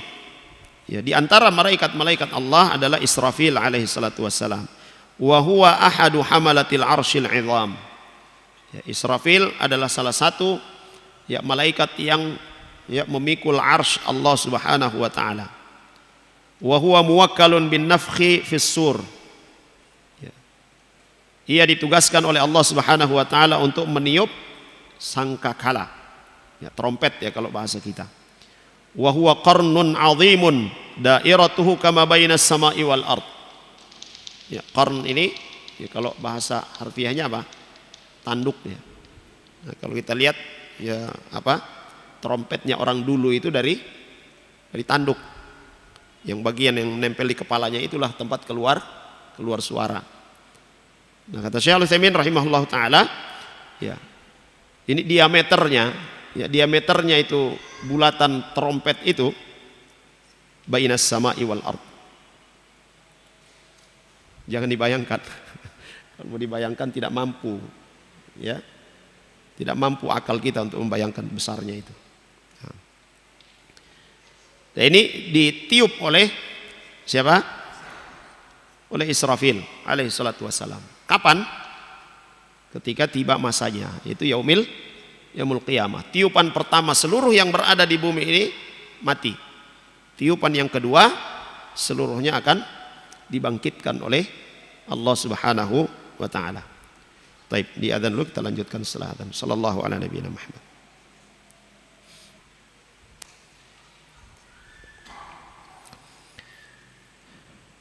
Speaker 2: Ya, di antara malaikat-malaikat Allah adalah Israfil alaihi salatu wassalam. Wa huwa ahadu hamalatil arsyil 'izam. Ya, Israfil adalah salah satu ya malaikat yang ya memikul arsy Allah Subhanahu wa taala. Wa huwa muwakkalun bin nafkhi fis sur. Ya. Ia ditugaskan oleh Allah Subhanahu wa taala untuk meniup sangkakala. Ya, trompet ya kalau bahasa kita. Wa huwa qarnun 'azimun dairatuhu kama bainas sama'i wal ard. Ya, qarn ini ya, kalau bahasa harfiahnya apa? Tanduk ya. Nah, kalau kita lihat ya apa? Trompetnya orang dulu itu dari tanduk. Yang bagian yang nempel di kepalanya itulah tempat keluar suara. Nah, kata Syekh Al-Utsaimin rahimahullah taala, ya. Ini diameternya itu bulatan trompet itu bainas sama'i wal ard. Jangan dibayangkan. Kalau mau dibayangkan tidak mampu. Ya. Tidak mampu akal kita untuk membayangkan besarnya itu. Nah, ini ditiup oleh siapa? Oleh Israfil alaihi salatu wassalam. Kapan? Ketika tiba masanya, yaitu yaumul qiyamah. Tiupan pertama seluruh yang berada di bumi ini mati. Tiupan yang kedua seluruhnya akan dibangkitkan oleh Allah Subhanahu wa taala. Baik, di adzan dulu, kita lanjutkan setelah adzan. Sallallahu ala nabiyina Muhammad.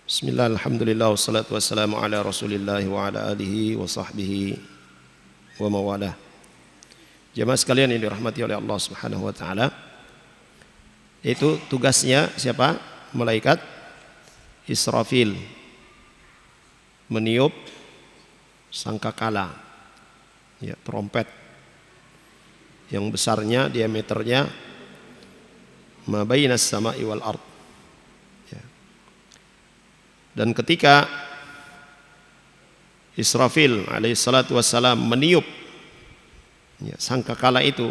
Speaker 2: Bismillah, alhamdulillah, wassalatu wassalamu ala rasulillah wa ala alihi wa sahbihi wa mawalah. Jemaah sekalian yang dirahmati oleh Allah Subhanahu wa taala, itu tugasnya siapa? Malaikat Israfil meniup sangkakala, ya, trompet yang besarnya diameternya ma bainas sama'i wal ard. Ya. Dan ketika Israfil alaihi salatu wassalam meniup ya, sangkakala itu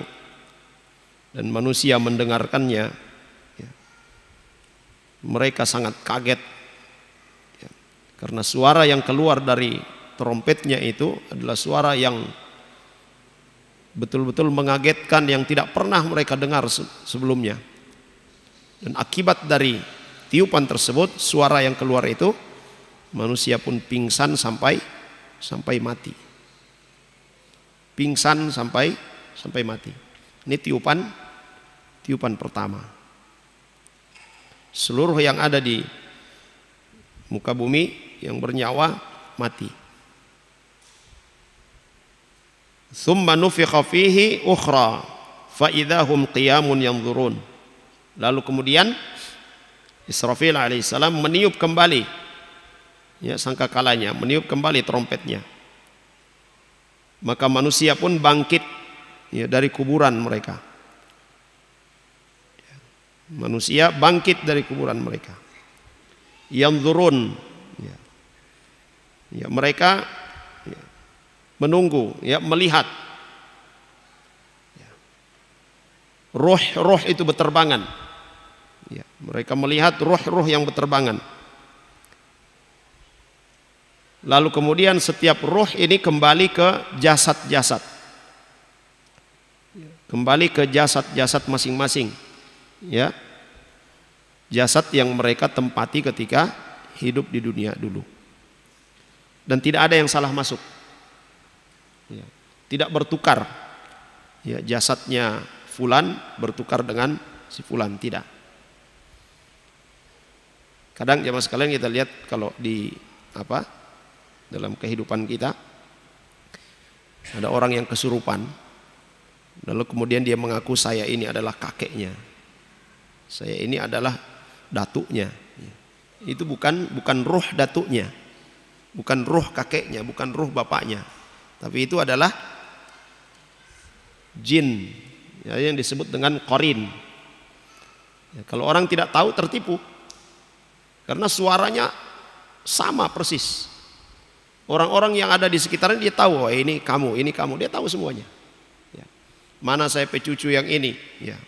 Speaker 2: dan manusia mendengarkannya, ya, mereka sangat kaget ya, karena suara yang keluar dari trompetnya itu adalah suara yang betul-betul mengagetkan, yang tidak pernah mereka dengar sebelumnya. Dan akibat dari tiupan tersebut, suara yang keluar itu, manusia pun pingsan sampai mati. Pingsan sampai mati. Ini tiupan pertama. Seluruh yang ada di muka bumi yang bernyawa mati. Tsumma nufikha fihi ukhra fa idza hum qiyamun yanzurun. Lalu kemudian Israfil alaihissalam meniup kembali ya sangkakalanya, meniup kembali trompetnya. Maka manusia pun bangkit ya dari kuburan mereka. Manusia bangkit dari kuburan mereka. Yanzurun ya mereka ya, menunggu ya, melihat ya. Ruh-ruh itu berterbangan ya, mereka melihat ruh-ruh yang berterbangan. Lalu kemudian setiap ruh ini kembali ke jasad-jasad, kembali ke jasad-jasad masing-masing ya, jasad yang mereka tempati ketika hidup di dunia dulu. Dan tidak ada yang salah masuk ya, tidak bertukar ya, jasadnya fulan bertukar dengan si fulan, tidak. Kadang jamaah sekalian kita lihat kalau di dalam kehidupan kita ada orang yang kesurupan, lalu kemudian dia mengaku saya ini adalah kakeknya, saya ini adalah datuknya. Itu bukan ruh datuknya, bukan ruh kakeknya, bukan ruh bapaknya, tapi itu adalah jin ya, yang disebut dengan qarin ya, kalau orang tidak tahu tertipu karena suaranya sama persis. Orang-orang yang ada di sekitarnya dia tahu, oh ini kamu, dia tahu semuanya ya. Mana saya pecucu yang ini ya,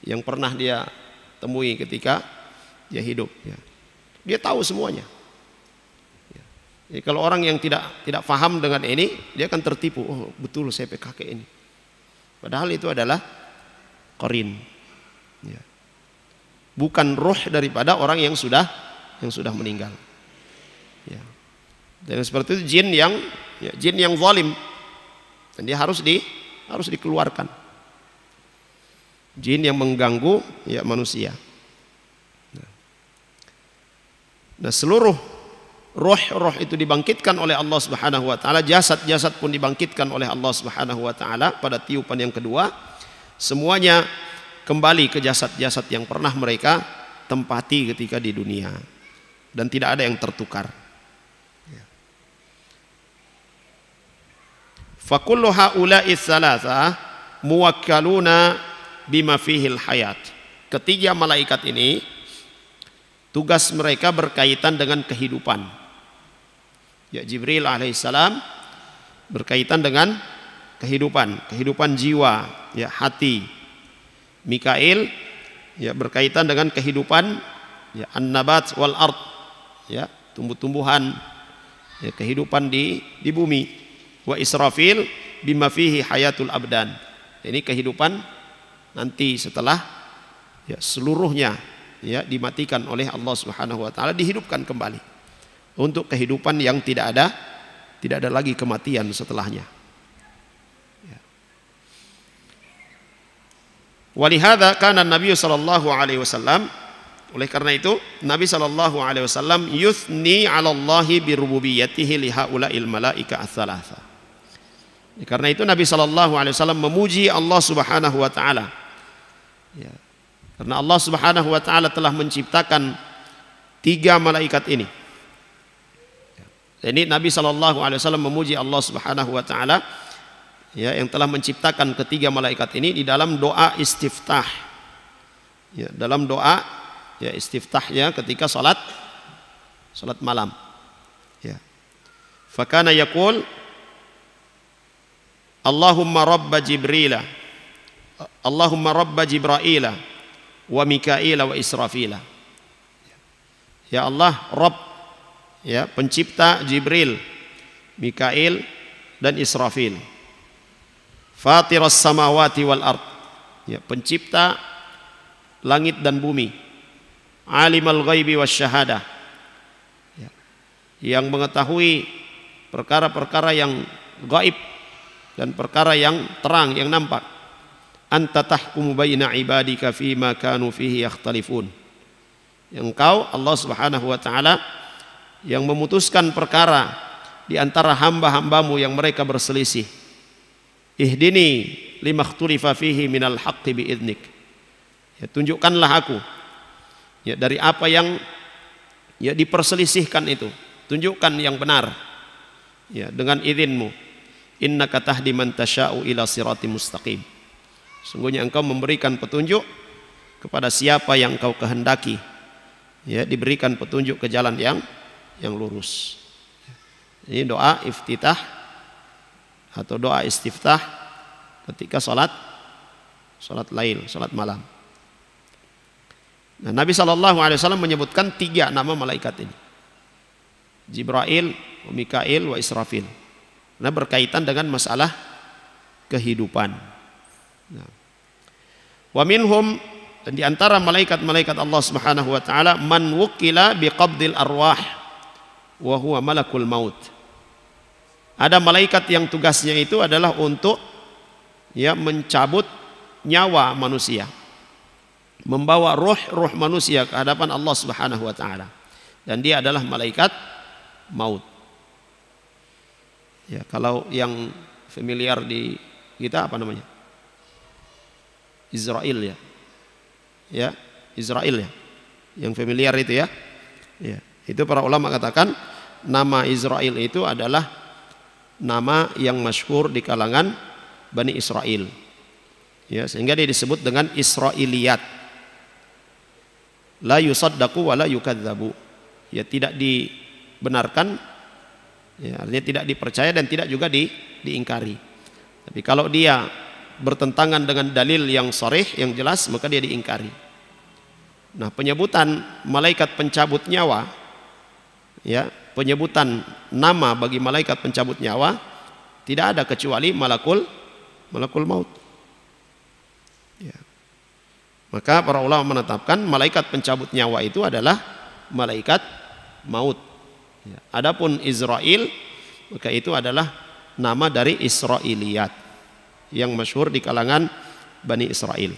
Speaker 2: yang pernah dia temui ketika dia hidup ya. Dia tahu semuanya ya. Jadi kalau orang yang tidak paham dengan ini, dia akan tertipu, oh betul saya kakek ini, padahal itu adalah qarin ya, bukan ruh daripada orang yang sudah meninggal ya. Dan seperti itu jin yang zalim, dan dia harus dikeluarkan. Jin yang mengganggu ya manusia. Nah, seluruh roh itu dibangkitkan oleh Allah Subhanahu wa taala, jasad-jasad pun dibangkitkan oleh Allah Subhanahu wa taala pada tiupan yang kedua. Semuanya kembali ke jasad-jasad yang pernah mereka tempati ketika di dunia, dan tidak ada yang tertukar. Fakullu haula'i tsalatsa muwakkaluna bima fihil hayat. Ketiga malaikat ini tugas mereka berkaitan dengan kehidupan. Ya, Jibril alaihissalam berkaitan dengan kehidupan jiwa, ya, hati. Mikail ya berkaitan dengan kehidupan ya, an-nabat wal ard, ya, tumbuh-tumbuhan, ya, kehidupan di bumi. Wa Israfil bima fihi hayatul abdan. Ini kehidupan nanti setelah ya seluruhnya ya dimatikan oleh Allah Subhanahu wa taala, dihidupkan kembali untuk kehidupan yang tidak ada lagi kematian setelahnya. Ya. Walihada kana Nabi sallallahu alaihi wasallam, oleh karena itu Nabi sallallahu alaihi wasallam yuthni 'ala Allahi bi rububiyyatihi li haula'il malaika ats-tsalatsa. Karena itu Nabi sallallahu alaihi wasallam memuji Allah Subhanahu wa taala. Ya. Karena Allah Subhanahu wa taala telah menciptakan tiga malaikat ini. Ini Nabi sallallahu alaihi wasallam memuji Allah Subhanahu wa taala ya yang telah menciptakan ketiga malaikat ini di dalam doa istiftah. Ya, dalam doa ya istiftahnya ketika salat malam. Ya. Fakana yaqul Allahumma rabba Jibrila, Allahumma rabba Jibraila wa Mikaila wa Israfila. Ya Allah, Rabb, ya, pencipta Jibril, Mikail dan Israfil. Fatiras samawati wal ard, ya, pencipta langit dan bumi. Alimal ghaibi wasyahadah, ya, yang mengetahui perkara-perkara yang gaib dan perkara yang terang, yang nampak. Anta tahkumu baina ibadika fima kanu fihi yakhtalifun. Engkau Allah Subhanahu wa taala yang memutuskan perkara di antara hamba-hambamu yang mereka berselisih. Ihdini limakhtulifa fihi minal haqqi biidnik. Ya, tunjukkanlah aku Ya, dari apa yang ya diperselisihkan itu, tunjukkan yang benar. Ya, dengan izinmu. Innaka tahdi man tasya'u ila siratim mustaqim. Sungguhnya engkau memberikan petunjuk kepada siapa yang engkau kehendaki. Ya, diberikan petunjuk ke jalan yang lurus. Ini doa iftitah atau doa istiftah ketika salat lail, salat malam. Nah, Nabi SAW menyebutkan 3 nama malaikat ini: Jibril, Mikail, wa Israfil. Nah, berkaitan dengan masalah kehidupan. Nah, wa minhum, dan di antara malaikat-malaikat Allah Subhanahu wa taala, man wukila biqabdil arwah wa huwa malakul maut. Ada malaikat yang tugasnya itu adalah untuk ya mencabut nyawa manusia, membawa ruh manusia ke hadapan Allah Subhanahu wa taala. Dan dia adalah malaikat maut. Ya, kalau yang familiar di kita apa namanya? Israel ya. Ya, Israel ya. Yang familiar itu ya. Ya, itu para ulama katakan nama Israel itu adalah nama yang masyhur di kalangan Bani Israel. Ya, sehingga dia disebut dengan Israiliyat. La yusaddaqu wa la yukadzabu. Ya, tidak dibenarkan, ya, artinya tidak dipercaya dan tidak juga diingkari. Tapi kalau dia bertentangan dengan dalil yang sharih, yang jelas, maka dia diingkari. Nah, penyebutan malaikat pencabut nyawa, ya, penyebutan nama bagi malaikat pencabut nyawa tidak ada kecuali malakul maut. Ya. Maka para ulama menetapkan malaikat pencabut nyawa itu adalah malaikat maut. Ya. Adapun Israel, maka itu adalah nama dari Israiliyat yang masyhur di kalangan Bani Israel.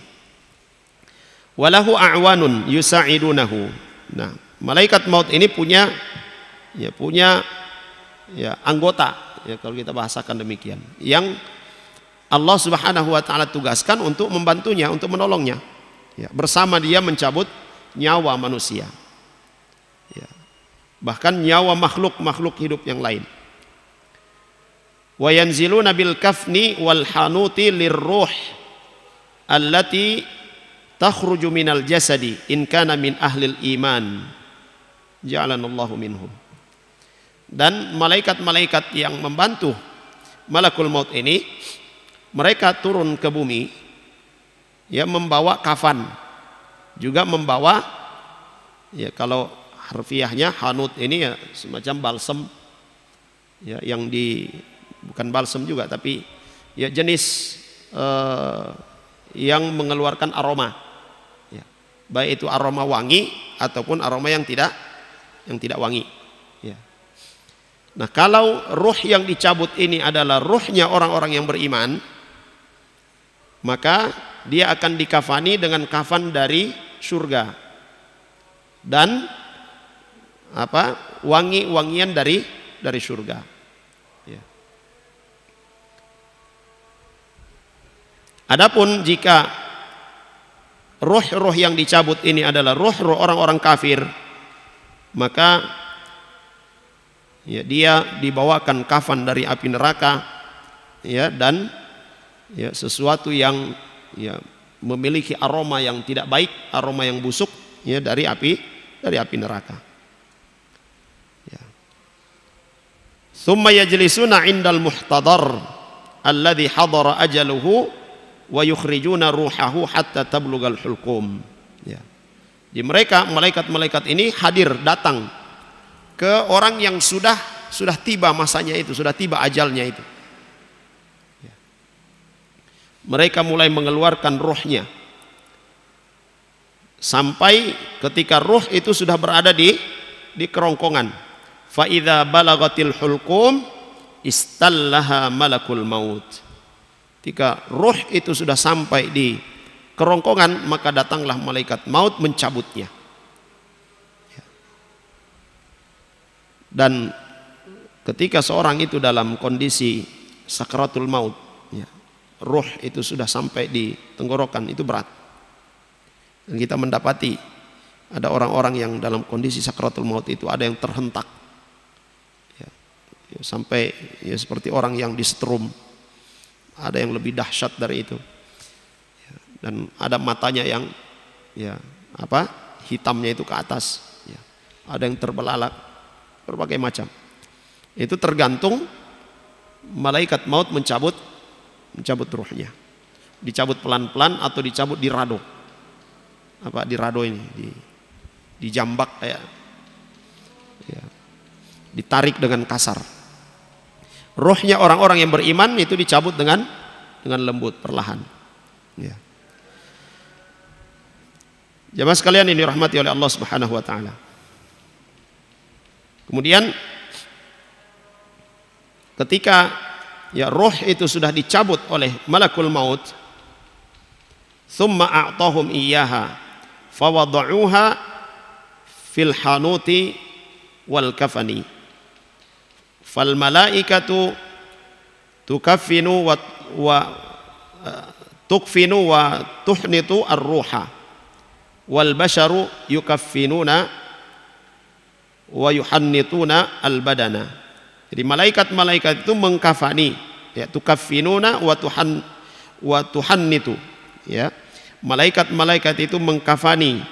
Speaker 2: Walahu a'wanun yusa'idunahu. Nah, malaikat maut ini punya anggota, ya, kalau kita bahasakan demikian, yang Allah Subhanahu wa taala tugaskan untuk membantunya, untuk menolongnya, ya, bersama dia mencabut nyawa manusia, ya, bahkan nyawa makhluk hidup yang lain. Wa yanziluna bil kafni wal hanuti lirruh allati takhruju minal jasadi in kana min ahlil iman ja'alanallahu minhum. Dan malaikat-malaikat yang membantu malakul maut ini, mereka turun ke bumi, ya, membawa kafan, juga membawa, ya, kalau harfiahnya hanut ini ya semacam balsem, ya, yang bukan balsem juga, tapi ya jenis yang mengeluarkan aroma, ya, baik itu aroma wangi ataupun aroma yang tidak wangi, ya. Nah, kalau ruh yang dicabut ini adalah ruhnya orang-orang yang beriman, maka dia akan dikafani dengan kafan dari surga dan wangi-wangian dari surga, ya. Adapun jika ruh-ruh yang dicabut ini adalah ruh-ruh orang-orang kafir, maka ya, dia dibawakan kafan dari api neraka, ya, dan ya, sesuatu yang ya memiliki aroma yang tidak baik, aroma yang busuk, ya, dari api neraka. Ya. Tsumma yajlisuna 'indal muhtadar alladhi hadara ajaluhu wa yukhrijuna ruhahu hatta tablugal hulqum. Ya. Di mereka malaikat-malaikat ini hadir, datang ke orang yang sudah tiba masanya itu, sudah tiba ajalnya itu. Ya. Mereka mulai mengeluarkan ruhnya sampai ketika ruh itu sudah berada di kerongkongan. Fa idza balagatil hulqum istallaha malakul maut. Ketika ruh itu sudah sampai di kerongkongan, maka datanglah malaikat maut mencabutnya. Dan ketika seorang itu dalam kondisi sakratul maut, ya, ruh itu sudah sampai di tenggorokan, itu berat. Dan kita mendapati Ada orang-orang yang dalam kondisi sakratul maut itu ada yang terhentak, ya, sampai ya seperti orang yang disetrum. Ada yang lebih dahsyat dari itu, ya, dan ada matanya yang ya hitamnya itu ke atas, ya. Ada yang terbelalak, berbagai macam. Itu tergantung malaikat maut mencabut ruhnya. Dicabut pelan-pelan atau dicabut di rado. Di rado ini, dijambak kayak, ya, ditarik dengan kasar. Rohnya orang-orang yang beriman itu dicabut dengan lembut, perlahan. Ya. Jamaah sekalian ini dirahmati oleh Allah Subhanahu wa taala. Kemudian ketika ya roh itu sudah dicabut oleh malakul maut, thumma a'tahum iyyaha fawada'uha fil hanuti wal kafani fal malaikatu tukaffinu wa tukfinu wa tuhnitu ar-ruha wal basharu yukaffinuna wa yuhannituna al-badana. Jadi malaikat-malaikat itu mengkafani, ya, tukaffinuna wa tuhannitu, ya. Malaikat-malaikat itu mengkafani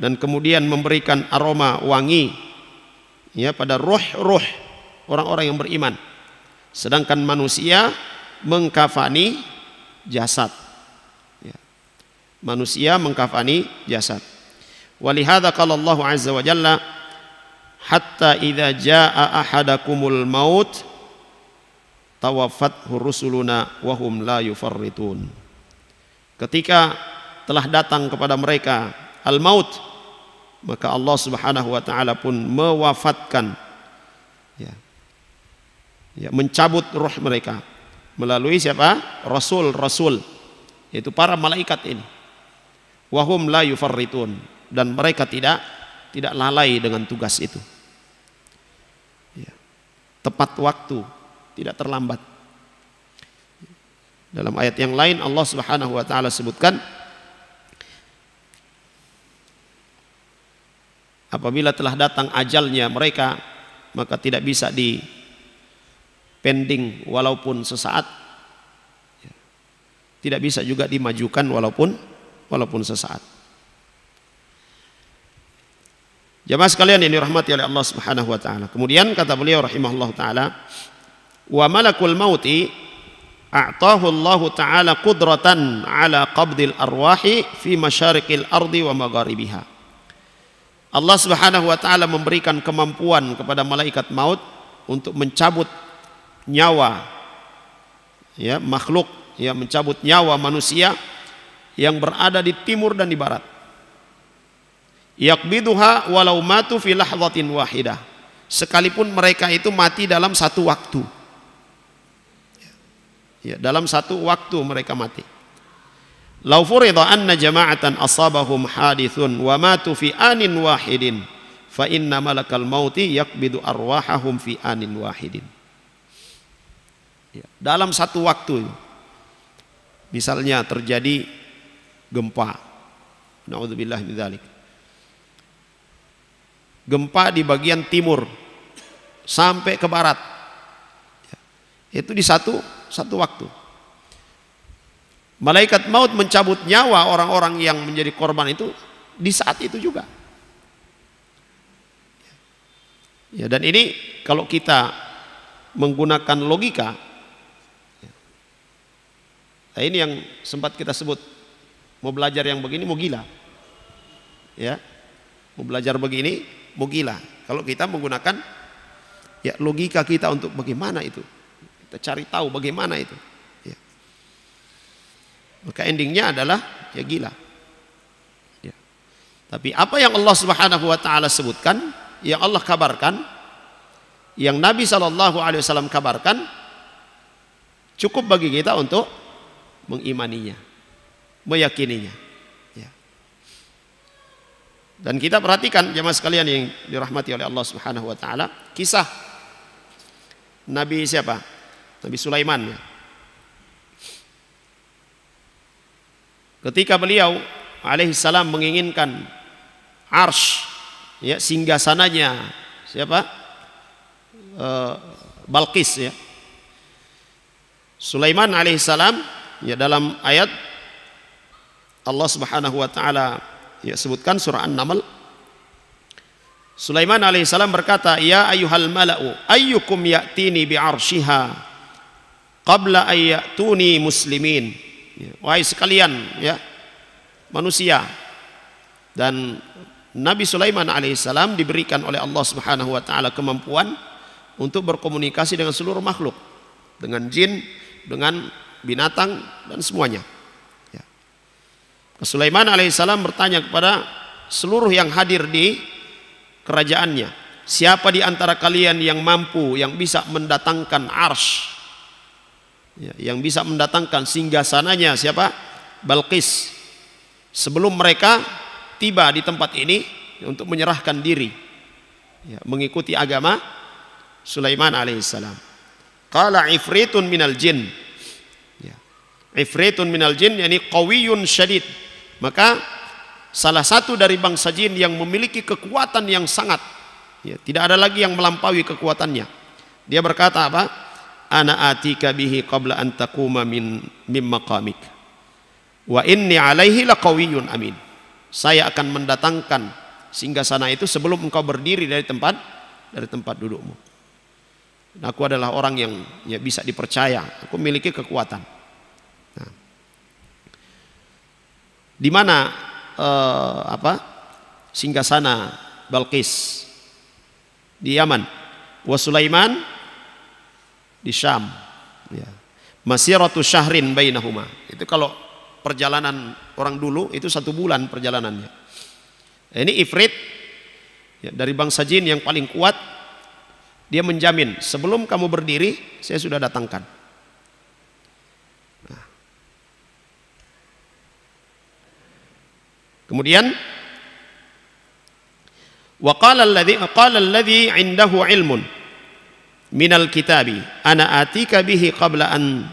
Speaker 2: dan kemudian memberikan aroma wangi, ya, pada roh-roh orang-orang yang beriman. Sedangkan manusia mengkafani jasad, ya. Manusia mengkafani jasad. Walihada qala Allah azza wa jalla hatta idza jaa ahadakumul maut tawaffathu rusuluna wa hum la yufarritun. Ketika telah datang kepada mereka al-maut, maka Allah Subhanahu wa taala pun mewafatkan, ya, mencabut roh mereka melalui siapa? Rasul-rasul, yaitu para malaikat ini. Wa hum la yufarritun, dan mereka tidak lalai dengan tugas itu. Ya. Tepat waktu, tidak terlambat. Dalam ayat yang lain Allah Subhanahu wa taala sebutkan apabila telah datang ajalnya mereka, maka tidak bisa dipending walaupun sesaat, ya. Tidak bisa juga dimajukan walaupun sesaat. Jamaah sekalian yang dirahmati oleh Allah Subhanahu wa taala. Kemudian kata beliau rahimahullah taala, wa malakul mauti a'tahu Allah taala qudratan ala qabdil arwahi fi masyariqil ardi wa magharibiha. Allah Subhanahu wa taala memberikan kemampuan kepada malaikat maut untuk mencabut nyawa, ya, makhluk, ya, mencabut nyawa manusia yang berada di timur dan di barat. Yaqbiduha walau matu fi lahzatin wahidah, sekalipun mereka itu mati dalam satu waktu, ya, dalam satu waktu mereka mati. Lau furida anna jama'atan asabahum hadithun wa matu fi anin wahidin fa inna malakal mauti yaqbidu arwahahum fi anin wahidin. Ya, dalam satu waktu, misalnya terjadi gempa, naudzubillah min dzalik, gempa di bagian timur sampai ke barat, ya, itu di satu waktu. Malaikat maut mencabut nyawa orang-orang yang menjadi korban itu di saat itu juga. Ya, dan ini kalau kita menggunakan logika, nah ini yang sempat kita sebut, mau belajar yang begini mau gila, ya, mau belajar begini mau gila. Kalau kita menggunakan, ya, logika kita untuk bagaimana itu, kita cari tahu bagaimana itu, ya, maka endingnya adalah ya gila, ya. Tapi apa yang Allah Subhanahu wa taala sebutkan, yang Allah kabarkan, yang Nabi SAW kabarkan, cukup bagi kita untuk mengimaninya, meyakininya, ya. Dan kita perhatikan jemaah sekalian yang dirahmati oleh Allah Subhanahu wa taala, kisah Nabi siapa? Nabi Sulaiman, ya. Ketika beliau alaihissalam menginginkan arsy, ya, singgasananya siapa? Balqis, ya. Sulaiman alaihissalam, ya, dalam ayat Allah Subhanahu wa taala ya sebutkan surah An-Naml, Sulaiman alaihissalam berkata, "Ya ayyuhal mala'u ayyukum ya'tini bi'arsyiha qabla ayyatuni muslimin." Ya, wahai sekalian, ya, manusia. Dan Nabi Sulaiman alaihissalam diberikan oleh Allah Subhanahu wa taala kemampuan untuk berkomunikasi dengan seluruh makhluk, dengan jin, dengan binatang, dan semuanya. Ya. Sulaiman alaihissalam bertanya kepada seluruh yang hadir di kerajaannya, siapa di antara kalian yang mampu, yang bisa mendatangkan arsy, ya, yang bisa mendatangkan singgasananya siapa? Balqis, sebelum mereka tiba di tempat ini untuk menyerahkan diri, ya, mengikuti agama Sulaiman alaihissalam. Qala ifritun minal jin, ya, ifritun minal jin yakni qawiyyun syadid. Maka salah satu dari bangsa jin yang memiliki kekuatan yang sangat, ya, tidak ada lagi yang melampaui kekuatannya. Dia berkata apa? Ana atika bihi qabla an taquma min maqamik wa inni alaihi laqawiyyun amin. Saya akan mendatangkan singgasana itu sebelum engkau berdiri dari tempat dudukmu. Dan aku adalah orang yang, ya, bisa dipercaya. Aku memiliki kekuatan. Nah, di mana singgasana Balqis? Di Yaman. Wa Sulaiman di Syam, ya. Masiratu syahrin bainahuma. Itu kalau perjalanan orang dulu itu 1 bulan perjalanannya. Ini ifrit, ya, dari bangsa jin yang paling kuat. Dia menjamin sebelum kamu berdiri saya sudah datangkan. Nah. Kemudian wa qala alladhi 'indahu 'ilmun minal kitabi ana atika bihi qabla an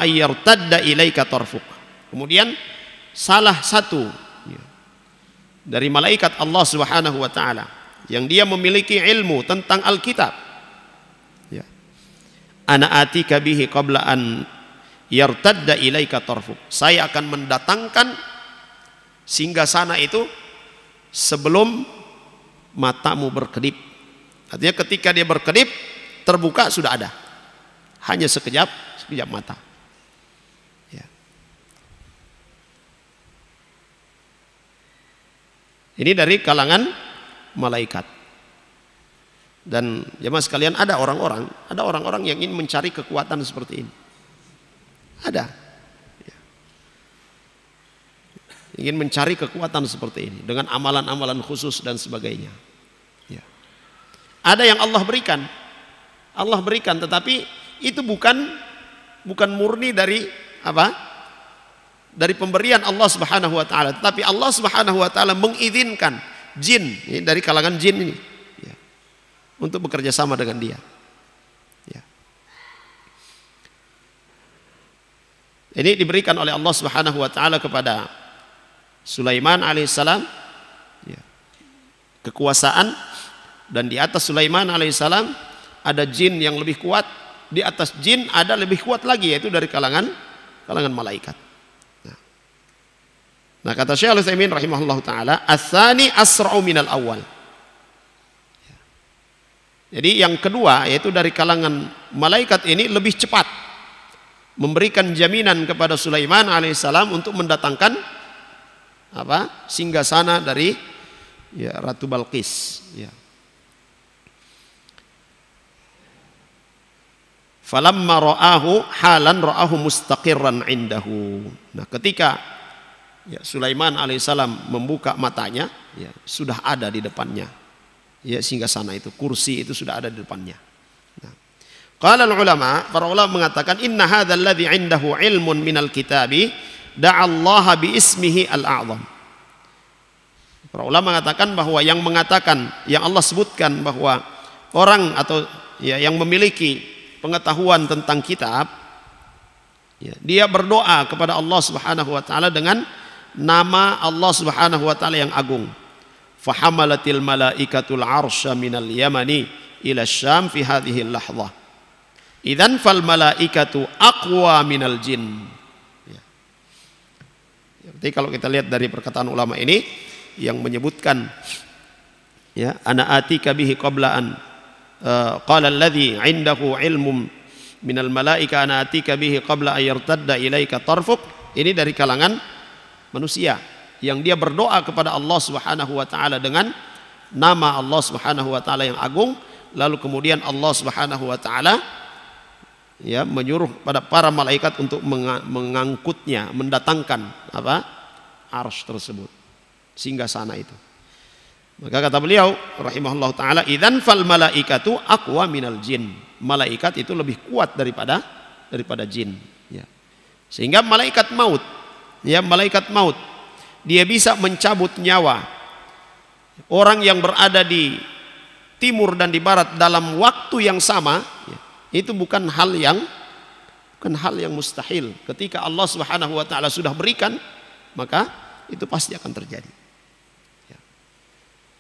Speaker 2: yartadda ilaika tarfuk. Kemudian salah satu, ya, dari malaikat Allah Subhanahu wa taala yang dia memiliki ilmu tentang Alkitab, ya, ana atika bihi qabla an yartadda ilaika tarfuk. Saya akan mendatangkan singgasana itu sebelum matamu berkedip. Artinya ketika dia berkedip, terbuka sudah ada. Hanya sekejap mata. Ya. Ini dari kalangan malaikat. Dan jemaah sekalian, ada orang-orang yang ingin mencari kekuatan seperti ini. Ada. Ya. Ingin mencari kekuatan seperti ini dengan amalan-amalan khusus dan sebagainya. Ada yang Allah berikan, tetapi itu bukan murni dari apa? Dari pemberian Allah Subhanahu wa taala, tetapi Allah Subhanahu wa taala mengizinkan jin, ya, dari kalangan jin ini, ya, untuk bekerja sama dengan dia. Ya. Ini diberikan oleh Allah Subhanahu wa taala kepada Sulaiman alaihissalam, ya, kekuasaan. Dan di atas Sulaiman alaihissalam ada jin yang lebih kuat. Di atas jin ada lebih kuat lagi, yaitu dari kalangan malaikat. Nah, kata Syekh Al-Utsaimin rahimahullah taala, "Ats-tsani asra'u minal awal." Jadi yang kedua, yaitu dari kalangan malaikat ini lebih cepat memberikan jaminan kepada Sulaiman alaihissalam untuk mendatangkan apa? Singgasana dari, ya, Ratu Balqis, ya. Falamma ra'ahu halan ra'ahu mustaqirran indahu. Nah, ketika, ya, Sulaiman alaihissalam membuka matanya, ya, sudah ada di depannya, ya, singgasana itu, kursi itu sudah ada di depannya. Nah, qala ulama, para ulama mengatakan inna hadzal ladzi 'indahu 'ilmun minal kitabi da'allaha bi ismihi al-a'zam. Para ulama mengatakan bahwa yang Allah sebutkan bahwa orang atau, ya, yang memiliki pengetahuan tentang kitab, ya, dia berdoa kepada Allah Subhanahu wa taala dengan nama Allah Subhanahu wa taala yang agung. fahamalatil malaikatul arsya minal yamani ila syam fi hadhihi lahdhah. Idzan fal malaikatu aqwa minal jin. Jadi kalau kita lihat dari perkataan ulama ini yang menyebutkan ya, ana atika bihi qabla an qala alladhi 'indahu ilmun minal malaika ana atika bihi qabla an yartadda ilaika tarfuk. Ini dari kalangan manusia yang dia berdoa kepada Allah Subhanahu wa taala dengan nama Allah Subhanahu wa taala yang agung, lalu kemudian Allah Subhanahu wa taala ya menyuruh pada para malaikat untuk mengangkutnya, mendatangkan apa? Arsy tersebut, singgah sana itu. Maka kata beliau rahimahullah taala, idzan fal malaikatu aqwa minal jin. Malaikat itu lebih kuat daripada jin, ya. Sehingga malaikat maut, ya, malaikat maut dia bisa mencabut nyawa orang yang berada di timur dan di barat dalam waktu yang sama, ya. Itu bukan hal yang mustahil. Ketika Allah Subhanahu wa taala sudah berikan, maka itu pasti akan terjadi. Ya.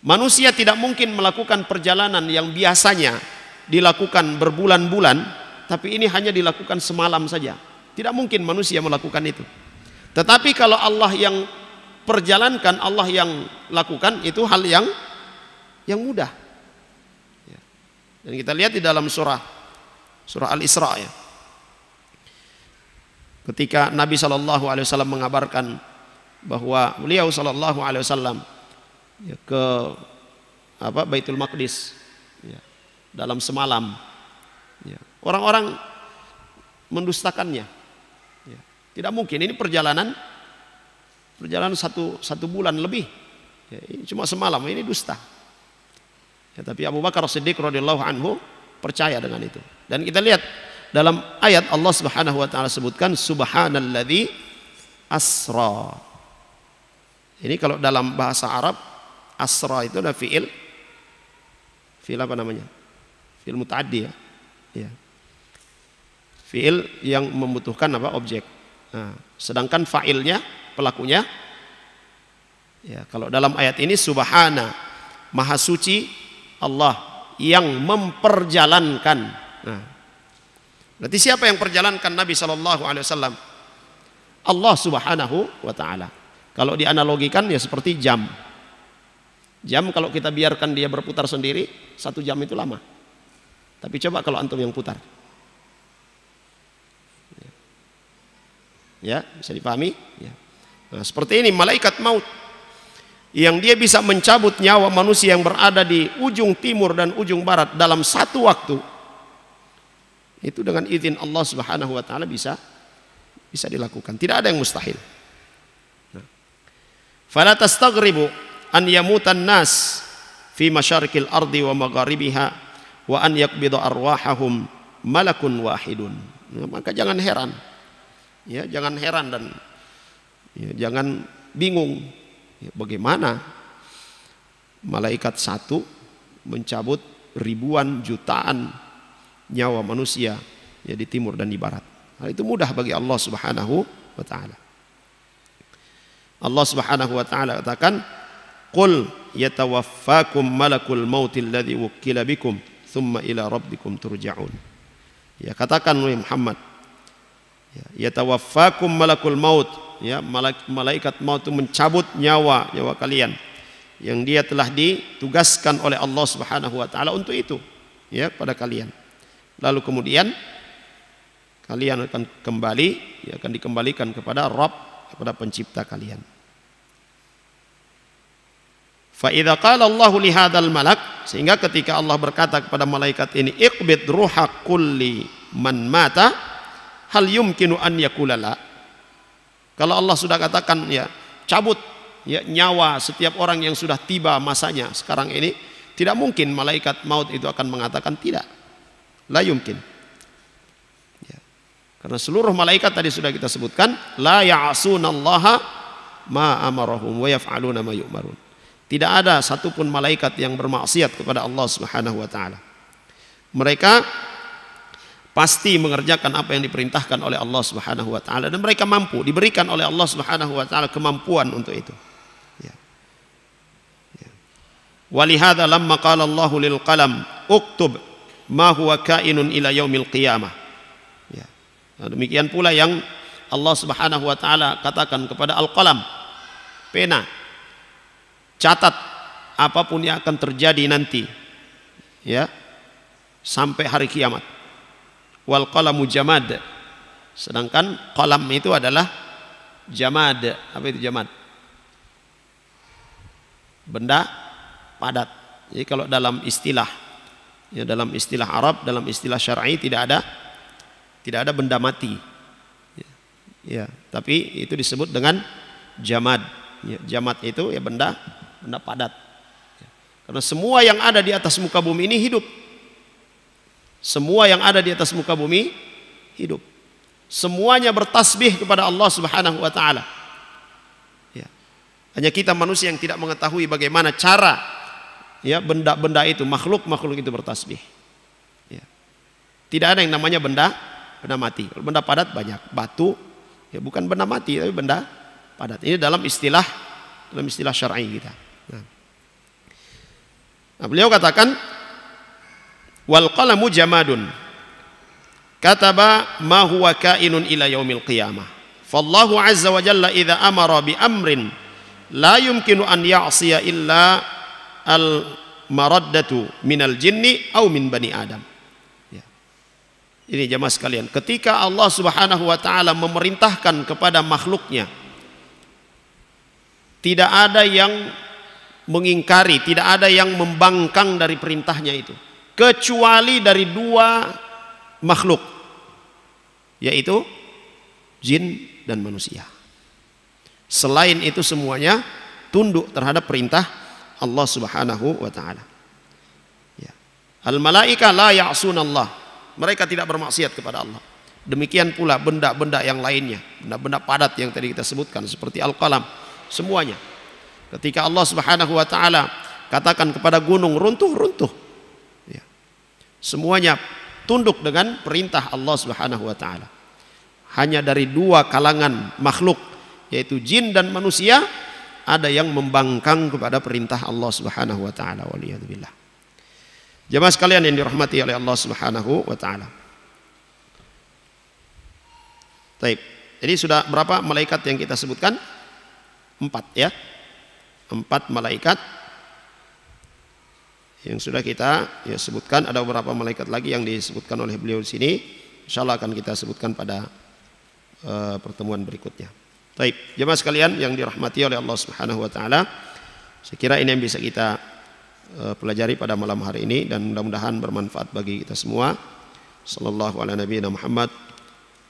Speaker 2: Manusia tidak mungkin melakukan perjalanan yang biasanya dilakukan berbulan-bulan, tapi ini hanya dilakukan semalam saja. Tidak mungkin manusia melakukan itu. Tetapi kalau Allah yang perjalankan, Allah yang lakukan, itu hal yang mudah. Ya. Dan kita lihat di dalam surah Al-Isra, ya. Ketika Nabi SAW mengabarkan bahwa beliau SAW ya, ke Baitul Maqdis, ya, dalam semalam, ya, orang-orang mendustakannya. Ya. Tidak mungkin, ini perjalanan satu bulan lebih, ya, ini cuma semalam, ini dusta. Ya, tapi Abu Bakar Siddiq radhiyallahu anhu percaya dengan itu. Dan kita lihat dalam ayat Allah Subhanahu wa taala sebutkan subhanalladzi asra. Ini kalau dalam bahasa Arab asra itu ada fiil apa namanya? Fiil mutaaddi, ya. Ya. Fiil yang membutuhkan apa? Objek. Nah, sedangkan fa'ilnya, pelakunya, ya, kalau dalam ayat ini subhana, maha suci Allah yang memperjalankan. Nah, berarti siapa yang perjalankan Nabi SAW? Allah Subhanahu wa taala. Kalau dianalogikan ya seperti jam. Jam kalau kita biarkan dia berputar sendiri, 1 jam itu lama. Tapi coba kalau antum yang putar. Ya, bisa dipahami? Ya. Nah, seperti ini malaikat maut yang dia bisa mencabut nyawa manusia yang berada di ujung timur dan ujung barat dalam satu waktu. Itu dengan izin Allah Subhanahu wa taala bisa dilakukan. Tidak ada yang mustahil. Nah. Fala tastaghribu an yamutan nas fi masyarikil ardi wa magharibiha wa an yaqbida arwahahum malakun wahidun. Nah, maka jangan heran. Ya, jangan heran dan ya, jangan bingung. Ya, bagaimana malaikat satu mencabut ribuan jutaan nyawa manusia, ya, di timur dan di barat. Hal itu mudah bagi Allah Subhanahu wa taala. Allah Subhanahu wa taala katakan, "Qul yatawaffakum malakul mautil ladzi wukkila bikum tsumma ila rabbikum turja'un." Ya, katakan wahai Muhammad, ya, yatawaffakum malakul maut, ya, malaikat maut itu mencabut nyawa kalian yang dia telah ditugaskan oleh Allah Subhanahu wa taala untuk itu, ya, pada kalian. Lalu kemudian kalian akan kembali, ya, akan dikembalikan kepada Rabb, kepada pencipta kalian. Fa idza qala Allahu li hadzal malak, sehingga ketika Allah berkata kepada malaikat ini, iqbid ruha kulli man mata, hal yumkinu an yakulala. Kalau Allah sudah katakan, ya, cabut, ya, nyawa setiap orang yang sudah tiba masanya sekarang ini, tidak mungkin malaikat maut itu akan mengatakan tidak. La yumkin. Ya. Karena seluruh malaikat tadi sudah kita sebutkan, la ya'sunallaha ma amarahum wa yaf'aluna ma yu'marun. Tidak ada satupun malaikat yang bermaksiat kepada Allah Subhanahu wa taala. Mereka pasti mengerjakan apa yang diperintahkan oleh Allah Subhanahu wa taala, dan mereka mampu, diberikan oleh Allah Subhanahu wa taala kemampuan untuk itu. Ya. Ya. Walihada lamma qala Allahu lil qalam uktub ma huwa kainun ila yaumil qiyamah. Ya. Nah, demikian pula yang Allah Subhanahu wa taala katakan kepada al-qalam, pena, catat apapun yang akan terjadi nanti, ya, sampai hari kiamat. Wal qalamu jamad. Sedangkan qalam itu adalah jamad. Apa itu jamad? Benda padat. Jadi kalau dalam istilah, ya, dalam istilah Arab, dalam istilah syar'i tidak ada benda mati. Ya, tapi itu disebut dengan jamad. Ya, jamad itu ya benda padat. Ya. Karena semua yang ada di atas muka bumi ini hidup. Semua yang ada di atas muka bumi hidup. Semuanya bertasbih kepada Allah Subhanahu wa taala. Ya. Hanya kita manusia yang tidak mengetahui bagaimana cara, ya, benda-benda itu, makhluk-makhluk itu bertasbih. Ya. Tidak ada yang namanya benda mati. Kalau benda padat banyak, batu, ya bukan benda mati tapi benda padat. Ini dalam istilah syar'i kita. Nah, beliau katakan wal qalamu jamadun kataba ma huwa kainun ila yaumil qiyamah. Fallahu azza wa jalla idza amara bi amrin la yumkinu an ya'siya illa al maraddatu minal jinni au min bani adam. Ini jemaah sekalian, ketika Allah Subhanahu wa taala memerintahkan kepada makhluknya, tidak ada yang mengingkari, tidak ada yang membangkang dari perintahnya itu, kecuali dari dua makhluk, yaitu jin dan manusia. Selain itu semuanya tunduk terhadap perintah Allah Subhanahu wa taala. Ya. Al malaika la ya'sunallah. Mereka tidak bermaksiat kepada Allah. Demikian pula benda-benda yang lainnya, benda-benda padat yang tadi kita sebutkan seperti al-qalam, semuanya. Ketika Allah Subhanahu wa taala katakan kepada gunung runtuh, ya, semuanya tunduk dengan perintah Allah Subhanahu wa taala. Hanya dari dua kalangan makhluk, yaitu jin dan manusia, ada yang membangkang kepada perintah Allah Subhanahu wa taala. Waliyadzubillah. Jemaah sekalian yang dirahmati oleh Allah Subhanahu wa taala. Baik. Jadi sudah berapa malaikat yang kita sebutkan? 4, ya. 4 malaikat yang sudah kita sebutkan. Ada beberapa malaikat lagi yang disebutkan oleh beliau di sini. Insyaallah akan kita sebutkan pada pertemuan berikutnya. Baik, jemaah sekalian yang dirahmati oleh Allah Subhanahu wa taala. Saya kira ini yang bisa kita pelajari pada malam hari ini dan mudah-mudahan bermanfaat bagi kita semua. Sallallahu ala nabiyina Muhammad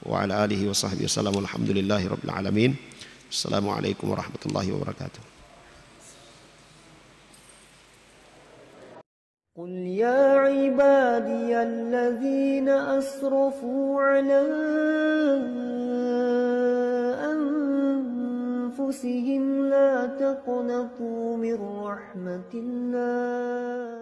Speaker 2: wa ala alihi wa sahbihi wasallam. Alhamdulillahi rabbil alamin. Assalamualaikum warahmatullahi wabarakatuh.
Speaker 1: قل يا عبادي الذين أسرفوا على أنفسهم لا تقنطوا من رحمة الله